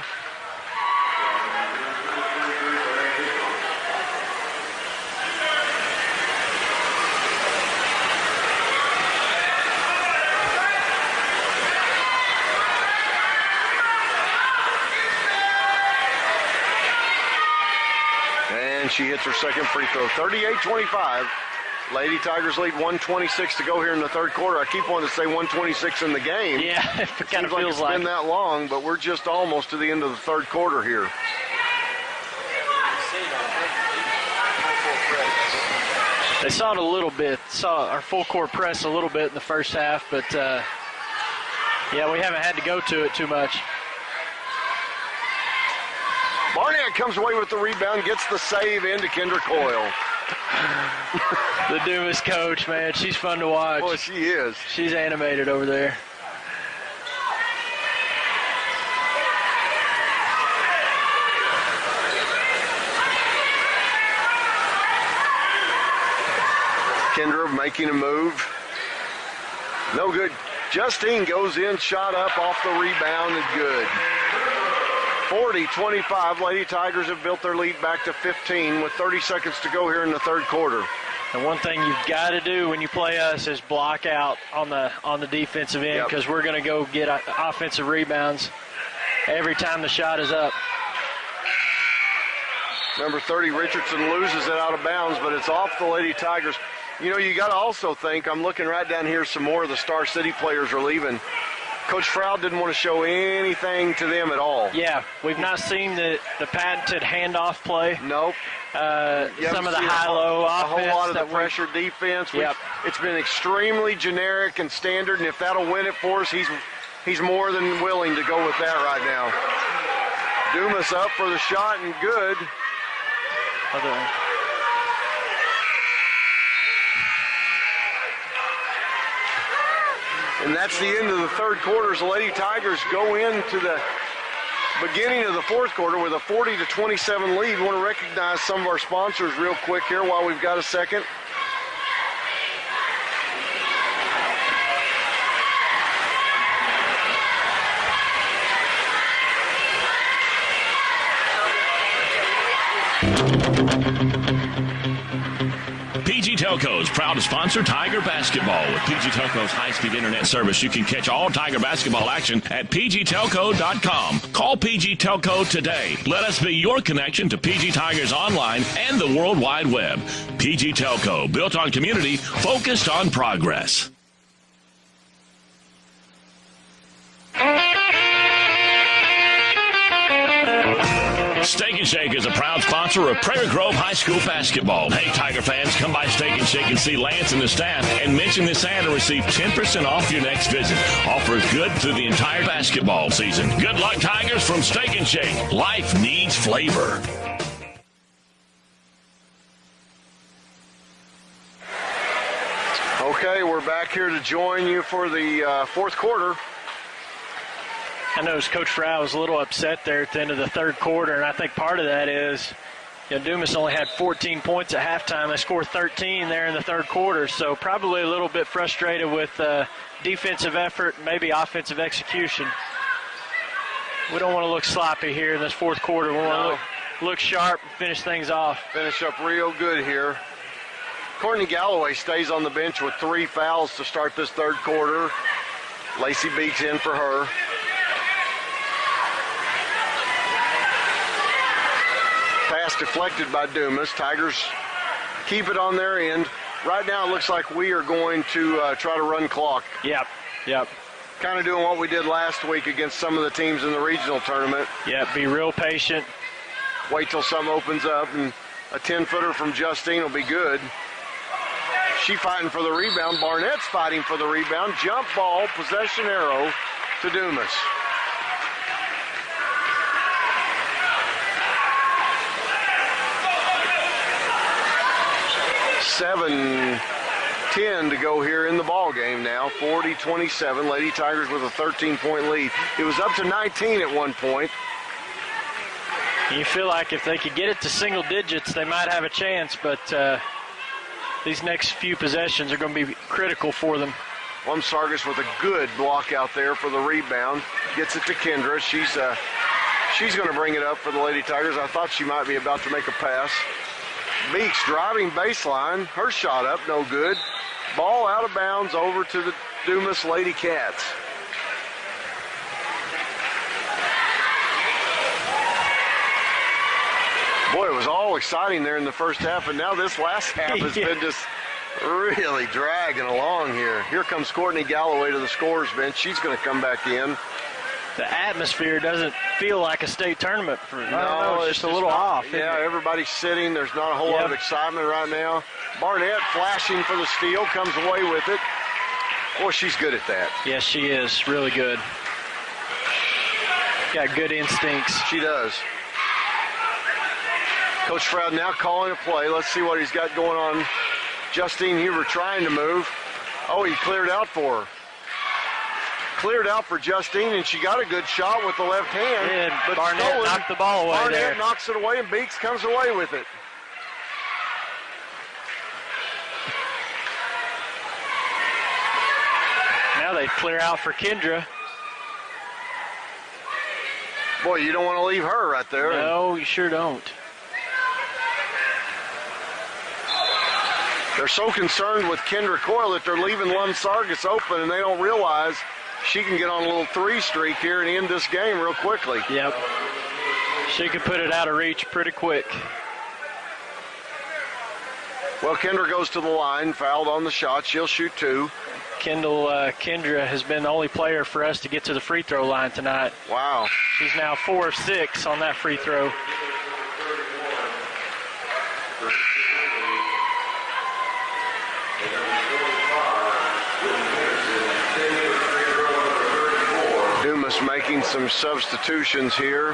She hits her second free throw. 38-25. Lady Tigers lead, 1:26 to go here in the third quarter. I keep wanting to say 1:26 in the game. Yeah, it kind of feels like it's been that long, but we're just almost to the end of the third quarter here. They saw it a little bit, saw our full court press a little bit in the first half, but yeah, we haven't had to go to it too much. Barnett comes away with the rebound, gets the save into Kendra Coyle. The Dumas coach, man, she's fun to watch. Boy, she is. She's animated over there. Kendra making a move. No good. Justine goes in, shot up off the rebound, and good. 40-25. Lady Tigers have built their lead back to 15 with 30 seconds to go here in the third quarter. And one thing you've got to do when you play us is block out on the defensive end, because we're going to go get offensive rebounds every time the shot is up. Number 30, Richardson, loses it out of bounds, but it's off the Lady Tigers. You know, you got to also think, I'm looking right down here, some more of the Star City players are leaving. Coach Froud didn't want to show anything to them at all. Yeah, we've not seen the patented handoff play. Nope. Some of the high-low offense. A whole lot of the pressure defense. It's been extremely generic and standard, and if that'll win it for us, he's more than willing to go with that right now. Dumas up for the shot, and good. And that's the end of the third quarter as the Lady Tigers go into the beginning of the fourth quarter with a 40-27 lead. We want to recognize some of our sponsors real quick here while we've got a second. PG Telco is proud to sponsor Tiger basketball. With PG Telco's high-speed internet service, you can catch all Tiger basketball action at pgtelco.com. Call PG Telco today. Let us be your connection to PG Tigers online and the World Wide Web. PG Telco, built on community, focused on progress. Steak and Shake is a proud sponsor of Prairie Grove High School basketball. Hey, Tiger fans, come by Steak and Shake and see Lance and the staff and mention this ad to receive 10% off your next visit. Offer is good through the entire basketball season. Good luck, Tigers, from Steak and Shake. Life needs flavor. Okay, we're back here to join you for the fourth quarter. I noticed Coach Frow was a little upset there at the end of the third quarter, and I think part of that is, Dumas only had 14 points at halftime. They scored 13 there in the third quarter, so probably a little bit frustrated with defensive effort, maybe offensive execution. We don't want to look sloppy here in this fourth quarter. We want to look sharp and finish things off. Finish up real good here. Courtney Galloway stays on the bench with 3 fouls to start this third quarter. Lacey Beeks in for her. Pass deflected by Dumas. Tigers keep it on their end. Right now it looks like we are going to try to run clock. Yep. Kind of doing what we did last week against some of the teams in the regional tournament. Yeah, be real patient. Wait till something opens up, and a 10-footer from Justine will be good. She fighting for the rebound. Barnett's fighting for the rebound. Jump ball, possession arrow to Dumas. Seven 10 to go here in the ball game now. 40-27. Lady Tigers with a 13-point lead. It was up to 19 at one point. You feel like if they could get it to single digits, they might have a chance, but these next few possessions are going to be critical for them. Sargis with a good block out there for the rebound. Gets it to Kendra. She's going to bring it up for the Lady Tigers. I thought she might be about to make a pass. Beeks driving baseline. Her shot up, no good. Ball out of bounds over to the Dumas Lady Cats. Boy, it was all exciting there in the first half, and now this last half has been just really dragging along here. Here comes Courtney Galloway to the scorer's bench. She's going to come back in. The atmosphere doesn't feel like a state tournament. I don't know, it's just a little not, off. Yeah, everybody's sitting. There's not a whole lot of excitement right now. Barnett flashing for the steal, comes away with it. Boy, she's good at that. Yes, she is. Really good. Got good instincts. She does. Coach Froud now calling a play. Let's see what he's got going on. Justine Huber trying to move. Oh, he cleared out for her. Cleared out for Justine, and she got a good shot with the left hand. And but Barnett knocked the ball away. Barnett knocks it away, and Beeks comes away with it. Now they clear out for Kendra. Boy, you don't want to leave her right there. No, you sure don't. They're so concerned with Kendra Coyle that they're leaving Lum-Sargis open, and they don't realize she can get on a little 3 streak here and end this game real quickly. Yep. She could put it out of reach pretty quick. Well, Kendra goes to the line, fouled on the shot. She'll shoot 2. Kendra has been the only player for us to get to the free throw line tonight. Wow. She's now 4 of 6 on that free throw. Dumas making some substitutions here.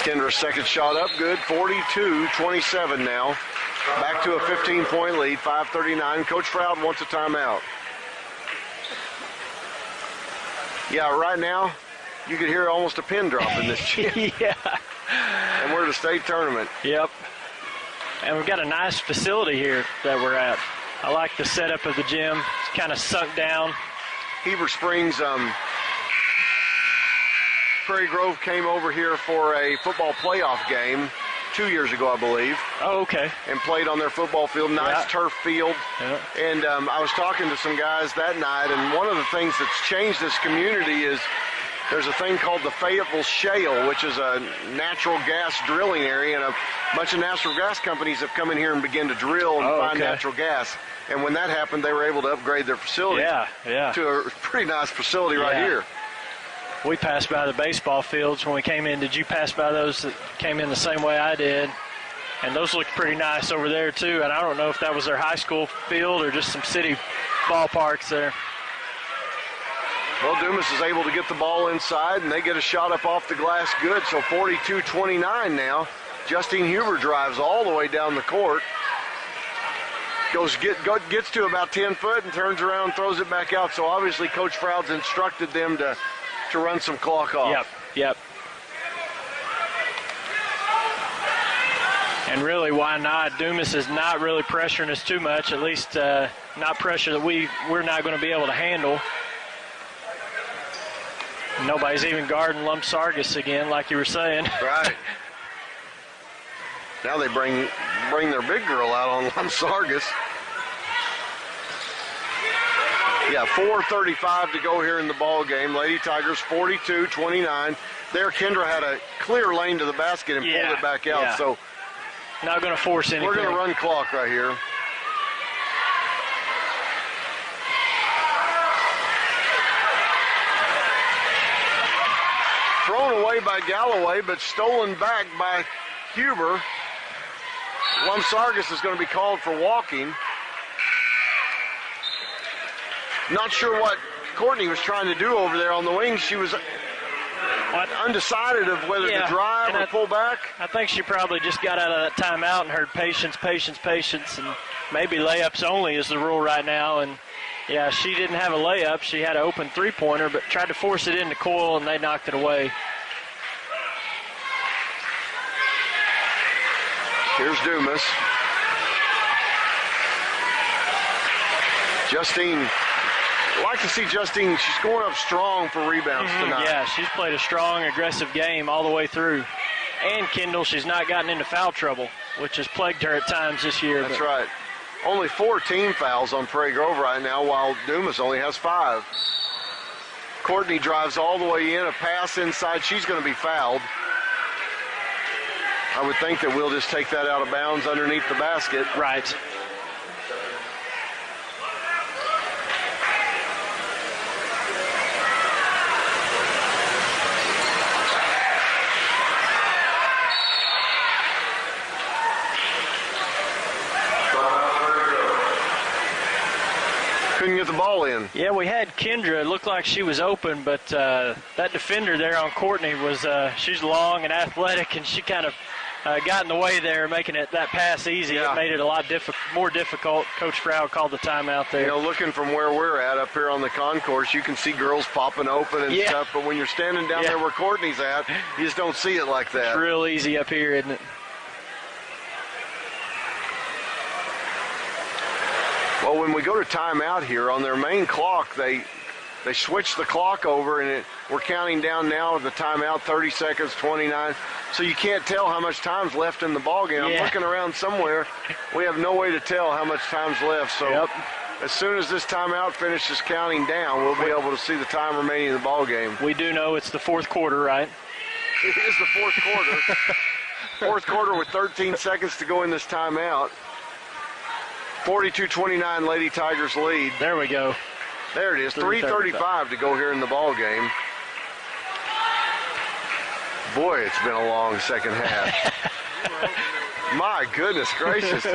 Kendra's second shot up, good, 42-27 now. Back to a 15-point lead, 5:39. Coach Froud wants a timeout. Yeah, right now, you could hear almost a pin drop in this gym. Yeah. And we're at a state tournament. Yep. And we've got a nice facility here that we're at. I like the setup of the gym. It's kind of sunk down. Heber Springs, Prairie Grove came over here for a football playoff game 2 years ago, I believe. Oh, okay. And played on their football field, nice turf field. Yeah. And I was talking to some guys that night, and one of the things that's changed this community is there's a thing called the Fayetteville Shale, which is a natural gas drilling area, and a bunch of natural gas companies have come in here and begun to drill and find natural gas. And when that happened, they were able to upgrade their facility to a pretty nice facility right here. We passed by the baseball fields when we came in. Did you pass by those that came in the same way I did? And those looked pretty nice over there, too. And I don't know if that was their high school field or just some city ballparks there. Well, Dumas is able to get the ball inside, and they get a shot up off the glass good. So 42-29 now. Justine Huber drives all the way down the court. Gets to about 10 foot and turns around and throws it back out. So obviously Coach Froud's instructed them to run some clock off. Yep. And really, why not? Dumas is not really pressuring us too much, at least not pressure that we're not going to be able to handle. Nobody's even guarding Lum-Sargis again, like you were saying. Right. Now they bring their big girl out on Lum-Sargis. Yeah, 4:35 to go here in the ball game. Lady Tigers 42-29. There, Kendra had a clear lane to the basket and pulled it back out. So not going to force anything. We're going to run clock right here. Thrown away by Galloway, but stolen back by Huber. Lum-Sargis is going to be called for walking. Not sure what Courtney was trying to do over there on the wings. She was undecided of whether to drive or pull back. I think she probably just got out of that timeout and heard patience, and maybe layups only is the rule right now. And, yeah, she didn't have a layup. She had an open three-pointer, but tried to force it into Coyle, and they knocked it away. Here's Dumas. Justine. I like to see Justine. She's going up strong for rebounds tonight. Yeah, she's played a strong, aggressive game all the way through. And Kendall, she's not gotten into foul trouble, which has plagued her at times this year. That's right. Only 4 team fouls on Prairie Grove right now, while Dumas only has 5. Courtney drives all the way in, a pass inside. She's going to be fouled. I would think that we'll just take that out of bounds underneath the basket. Right. Couldn't get the ball in. Yeah, we had Kendra. It looked like she was open, but that defender there on Courtney was she's long and athletic, and she kind of got in the way there, making that pass easy. Yeah. It made it a lot more difficult. Coach Froud called the timeout there. You know, looking from where we're at up here on the concourse, you can see girls popping open and stuff, but when you're standing down there where Courtney's at, you just don't see it like that. It's real easy up here, isn't it? Well, when we go to timeout here, on their main clock, they switch the clock over, and we're counting down now the timeout, 30 seconds, 29. So you can't tell how much time's left in the ball game. I'm looking around somewhere. We have no way to tell how much time's left. So as soon as this timeout finishes counting down, we'll be able to see the time remaining in the ball game. We do know it's the fourth quarter, right? It is the fourth quarter. Fourth quarter with 13 seconds to go in this timeout. 42-29, Lady Tigers lead. There we go. There it is. 3:35 to go here in the ball game. Boy, it's been a long second half. My goodness gracious.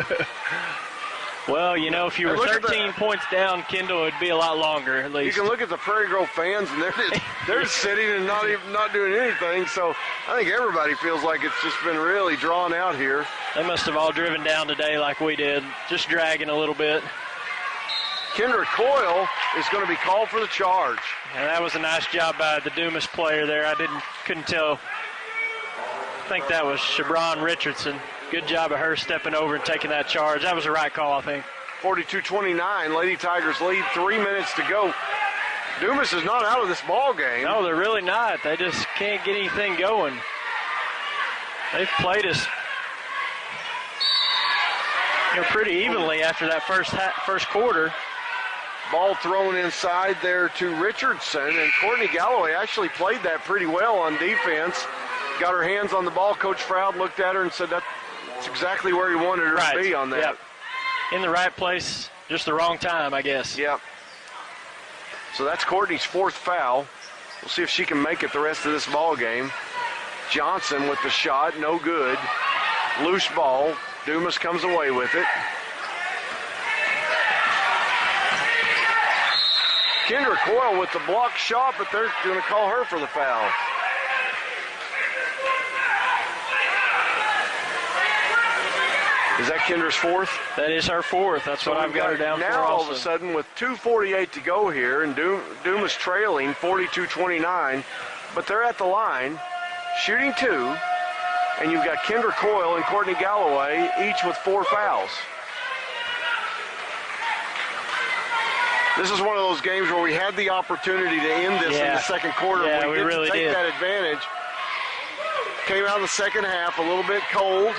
Well, you know, if you were 13 points down, Kendall, it'd be a lot longer at least. You can look at the Prairie Grove fans, and they're just sitting and not doing anything. So I think everybody feels like it's just been really drawn out here. They must have all driven down today like we did, just dragging a little bit. Kendra Coyle is going to be called for the charge. And that was a nice job by the Dumas player there. I couldn't tell. I think that was Shabron Richardson. Good job of her stepping over and taking that charge. That was the right call, I think. 42-29, Lady Tigers lead, 3 minutes to go. Dumas is not out of this ball game. No, they're really not. They just can't get anything going. They've played us pretty evenly after that first quarter. Ball thrown inside there to Richardson, and Courtney Galloway actually played that pretty well on defense. Got her hands on the ball. Coach Froud looked at her and said that's exactly where he wanted her to be on that. Yep. In the right place, just the wrong time, I guess. Yep. So that's Courtney's fourth foul. We'll see if she can make it the rest of this ball game. Johnson with the shot, no good. Loose ball. Dumas comes away with it. Kendra Coyle with the block shot, but they're going to call her for the foul. Is that Kendra's fourth? That is her fourth. That's what I've got her down for. Now all of a sudden, with 2:48 to go here, and Dumas trailing 42-29, but they're at the line, shooting two, and you've got Kendra Coyle and Courtney Galloway, each with 4 fouls. This is one of those games where we had the opportunity to end this in the second quarter. Yeah, we really did take that advantage. Came out in the second half a little bit cold.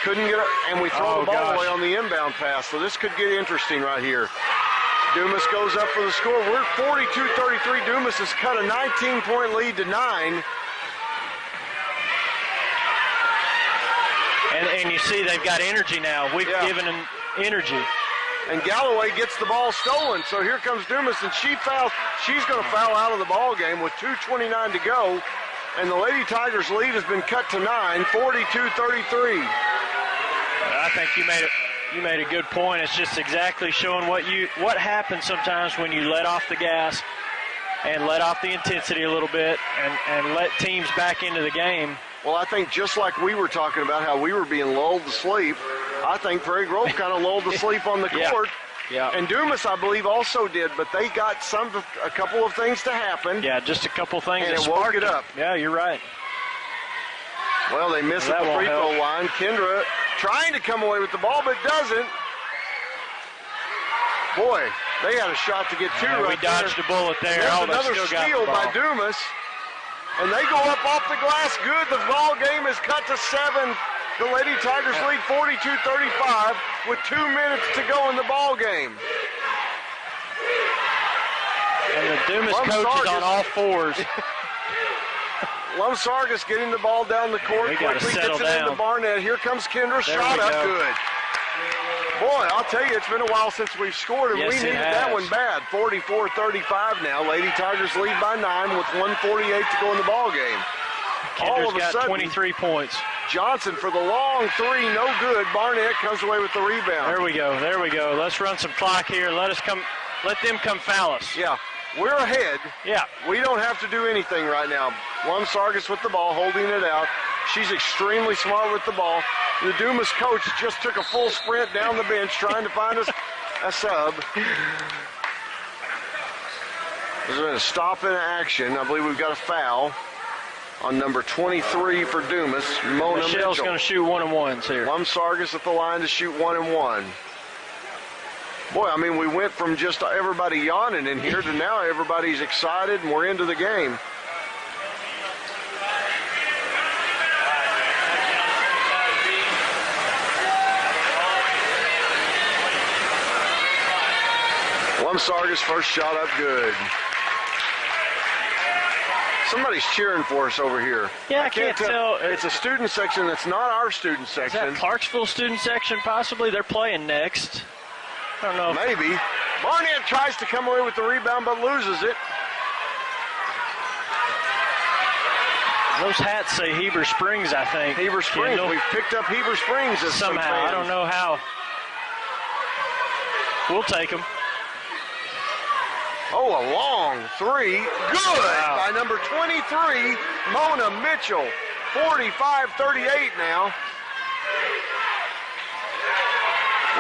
Couldn't get it, and we throw the ball away on the inbound pass. So this could get interesting right here. Dumas goes up for the score. We're 42-33. Dumas has cut a 19-point lead to 9. And you see they've got energy now. We've given them energy. And Galloway gets the ball stolen. So here comes Dumas, and she fouls. She's going to foul out of the ball game with 2:29 to go. And the Lady Tigers lead has been cut to 9, 42-33. I think you made a good point. It's just exactly showing what happens sometimes when you let off the gas and let off the intensity a little bit and let teams back into the game. Well, I think just like we were talking about how we were being lulled to sleep, I think Prairie Grove kind of lulled to sleep on the court. Yeah. And Dumas, I believe, also did, but they got a couple of things to happen. Yeah, just a couple things and that it woke it up. Yeah, you're right. Well, they miss at the free throw line. Kendra trying to come away with the ball, but doesn't. Boy, they had a shot to get two right we dodged a bullet there. There's another steal by Dumas. And they go up off the glass good. The ball game is cut to 7. The Lady Tigers lead 42-35 with 2 minutes to go in the ball game. And the Dumas coach is on all fours. Lumsargus getting the ball down the court quickly, gets it into Barnett. Here comes Kendra, shot up good. Boy, I'll tell you, it's been a while since we've scored, and we needed that one bad. 44-35 now. Lady Tigers lead by 9 with 1:48 to go in the ball game. Kendra's got 23 points. Johnson for the long three, no good. Barnett comes away with the rebound. There we go. Let's run some clock here. Let them come foul us. Yeah, we're ahead. Yeah. We don't have to do anything right now. Lumsargus with the ball, holding it out. She's extremely smart with the ball. The Dumas coach just took a full sprint down the bench trying to find us a sub. There's been a stop in action. I believe we've got a foul on number 23 for Dumas, Mona Michelle's Mitchell. going to shoot 1-and-1s here. Lumsargus at the line to shoot 1-and-1. Boy, I mean, we went from just everybody yawning in here to now everybody's excited and we're into the game. Lumsargus first shot up good. Somebody's cheering for us over here. Yeah, I can't tell. It's a student section that's not our student section. Is that Clarksville student section possibly? They're playing next. I don't know. Maybe. Barnett tries to come away with the rebound but loses it. Those hats say Heber Springs, I think. Heber Springs. Kendall. We've picked up Heber Springs as somehow. I don't know how. We'll take them. Oh, a long three. Good by number 23, Mona Mitchell. 45-38 now.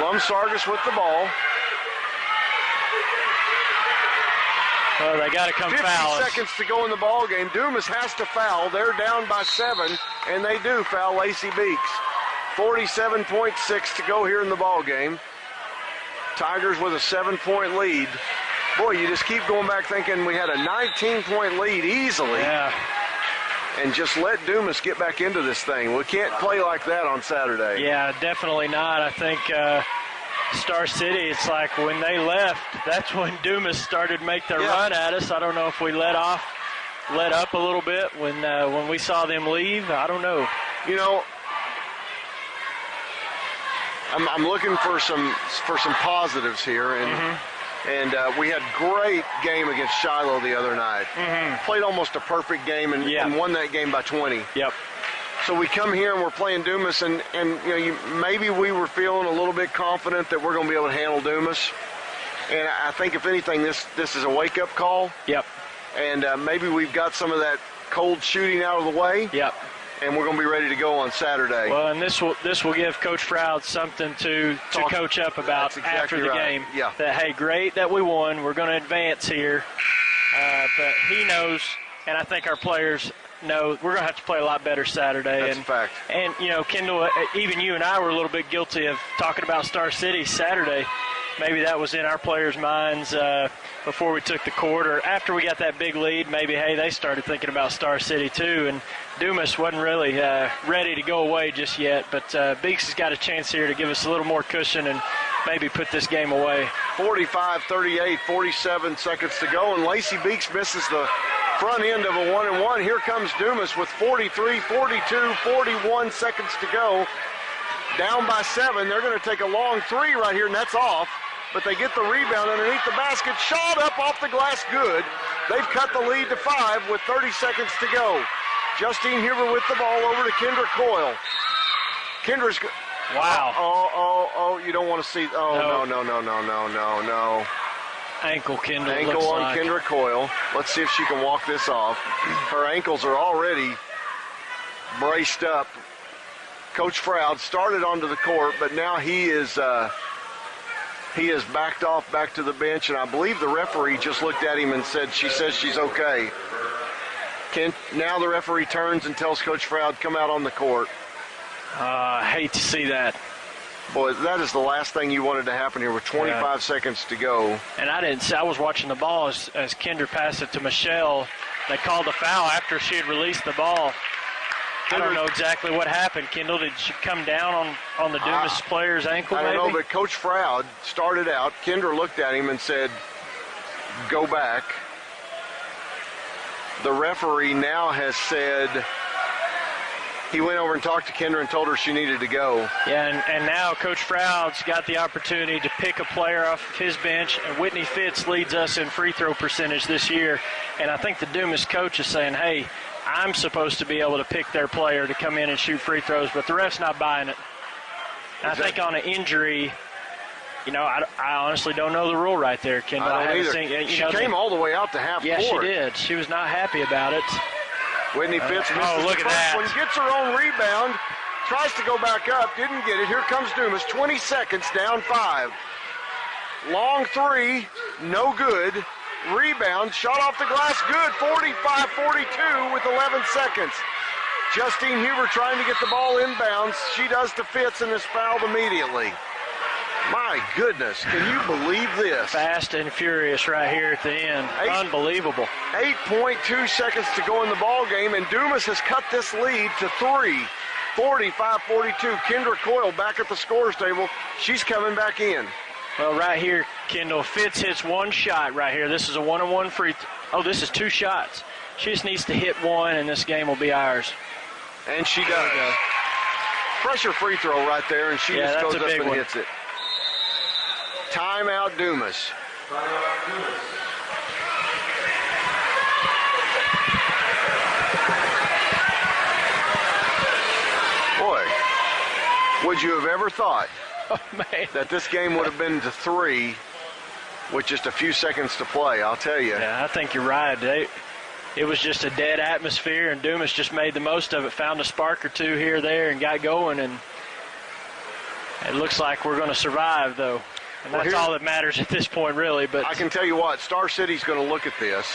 Lumsargus with the ball. Well, they got to come foul. 50 seconds to go in the ball game. Dumas has to foul. They're down by 7, and they do foul Lacey Beeks. 47.6 to go here in the ball game. Tigers with a 7-point lead. Boy, you just keep going back thinking we had a 19-point lead easily. Yeah. And just let Dumas get back into this thing. We can't play like that on Saturday. Yeah, definitely not. I think Star City, it's like when they left, that's when Dumas started to make their run at us. I don't know if we let up a little bit when we saw them leave. I don't know. You know, I'm looking for some positives here, and we had great game against Shiloh the other night. Played almost a perfect game and won that game by 20. Yep. So we come here and we're playing Dumas, and you know, maybe we were feeling a little bit confident that we're going to be able to handle Dumas. And I think if anything, this is a wake-up call. Yep. And maybe we've got some of that cold shooting out of the way. Yep. And we're going to be ready to go on Saturday. Well, and this will give Coach Froud something to coach up about after the game. Yeah. That, hey, great that we won. We're going to advance here. But he knows, and I think our players know, we're going to have to play a lot better Saturday. That's a fact. And, you know, Kendall, even you and I were a little bit guilty of talking about Star City Saturday. Maybe that was in our players' minds before we took the court, or after we got that big lead, maybe, hey, they started thinking about Star City too. And Dumas wasn't really ready to go away just yet, but Beeks has got a chance here to give us a little more cushion and maybe put this game away. 45-38, 47 seconds to go, and Lacey Beeks misses the front end of a 1-and-1. Here comes Dumas with 43, 42, 41 seconds to go. Down by 7. They're going to take a long three right here, and that's off. But they get the rebound underneath the basket. Shot up off the glass, good. They've cut the lead to 5 with 30 seconds to go. Justine Huber with the ball over to Kendra Coyle. Kendra's... Wow. Oh, you don't want to see... Oh, no. Ankle, Kendall. Ankle on Kendra Coyle. Let's see if she can walk this off. Her ankles are already braced up. Coach Froud started onto the court, but now he is backed off back to the bench, and I believe the referee just looked at him and said, she says she's okay. Now the referee turns and tells Coach Froud, come out on the court. I hate to see that. Boy, that is the last thing you wanted to happen here with 25 seconds to go. And I was watching the ball as Kendra passed it to Michelle. They called the foul after she had released the ball. I don't know exactly what happened, Kendall. Did she come down on the Dumas player's ankle, I don't maybe? know, but Coach Froud started out. Kendra looked at him and said, go back. The referee now has said he went over and talked to Kendra and told her she needed to go. Yeah, and now Coach Froud's got the opportunity to pick a player off of his bench, and Whitney Fitz leads us in free throw percentage this year. And I think the Dumas coach is saying, hey, I'm supposed to be able to pick their player to come in and shoot free throws, but the ref's not buying it. And I think on an injury, I honestly don't know the rule right there, Kendall. I don't either. She came all the way out to half court. Yeah, she did. She was not happy about it. Whitney Fitz misses look the at first that. one, gets her own rebound, tries to go back up, didn't get it. Here comes Dumas, 20 seconds, down 5. Long three, no good. Rebound, shot off the glass, good, 45-42 with 11 seconds. Justine Huber trying to get the ball inbounds. She does to Fitz and is fouled immediately. My goodness, can you believe this? Fast and furious right here at the end. Unbelievable. 8.2 seconds to go in the ball game, and Dumas has cut this lead to 3. 45-42. Kendra Coyle back at the scorer's table. She's coming back in. Well, right here, Kendall, Fitz hits one shot right here. This is a one-on-one free this is 2 shots. She just needs to hit one, and this game will be ours. And she does. Pressure free throw right there, and she just goes up and hits it. Timeout, Dumas. Boy, would you have ever thought that this game would have been to 3 with just a few seconds to play? I'll tell you. Yeah, I think you're right. It was just a dead atmosphere, and Dumas just made the most of it, found a spark or two here, there, and got going. And it looks like we're going to survive, though. And that's all that matters at this point, really. But I can tell you what, Star City's going to look at this,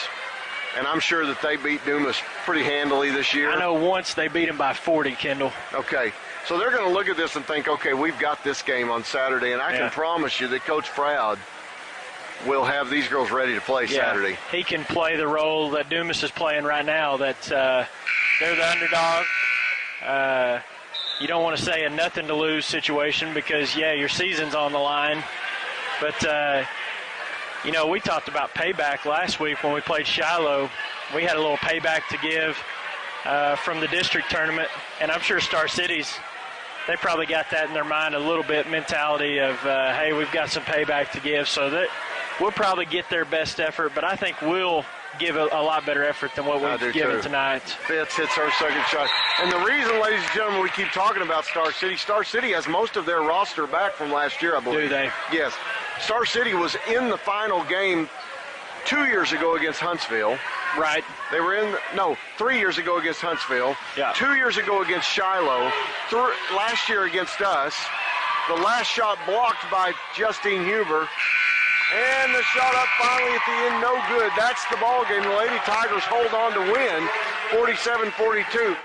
and I'm sure that they beat Dumas pretty handily this year. I know once they beat him by 40, Kendall. Okay, so they're going to look at this and think, okay, we've got this game on Saturday, and I can promise you that Coach Froud will have these girls ready to play Saturday. He can play the role that Dumas is playing right now, that they're the underdog. You don't want to say a nothing-to-lose situation because, your season's on the line. But, we talked about payback last week when we played Shiloh. We had a little payback to give from the district tournament, and I'm sure Star City's, they probably got that in their mind a little bit, mentality of, hey, we've got some payback to give. So that we'll probably get their best effort, but I think we'll give a lot better effort than what we've given tonight. Fitz hits her second shot. And the reason, ladies and gentlemen, we keep talking about Star City has most of their roster back from last year, I believe. Do they? Yes. Star City was in the final game 2 years ago against Huntsville. Right. They were 3 years ago against Huntsville. Yeah. 2 years ago against Shiloh. Last year against us. The last shot blocked by Justine Huber. And the shot up finally at the end, no good. That's the ball game. The Lady Tigers hold on to win, 47-42.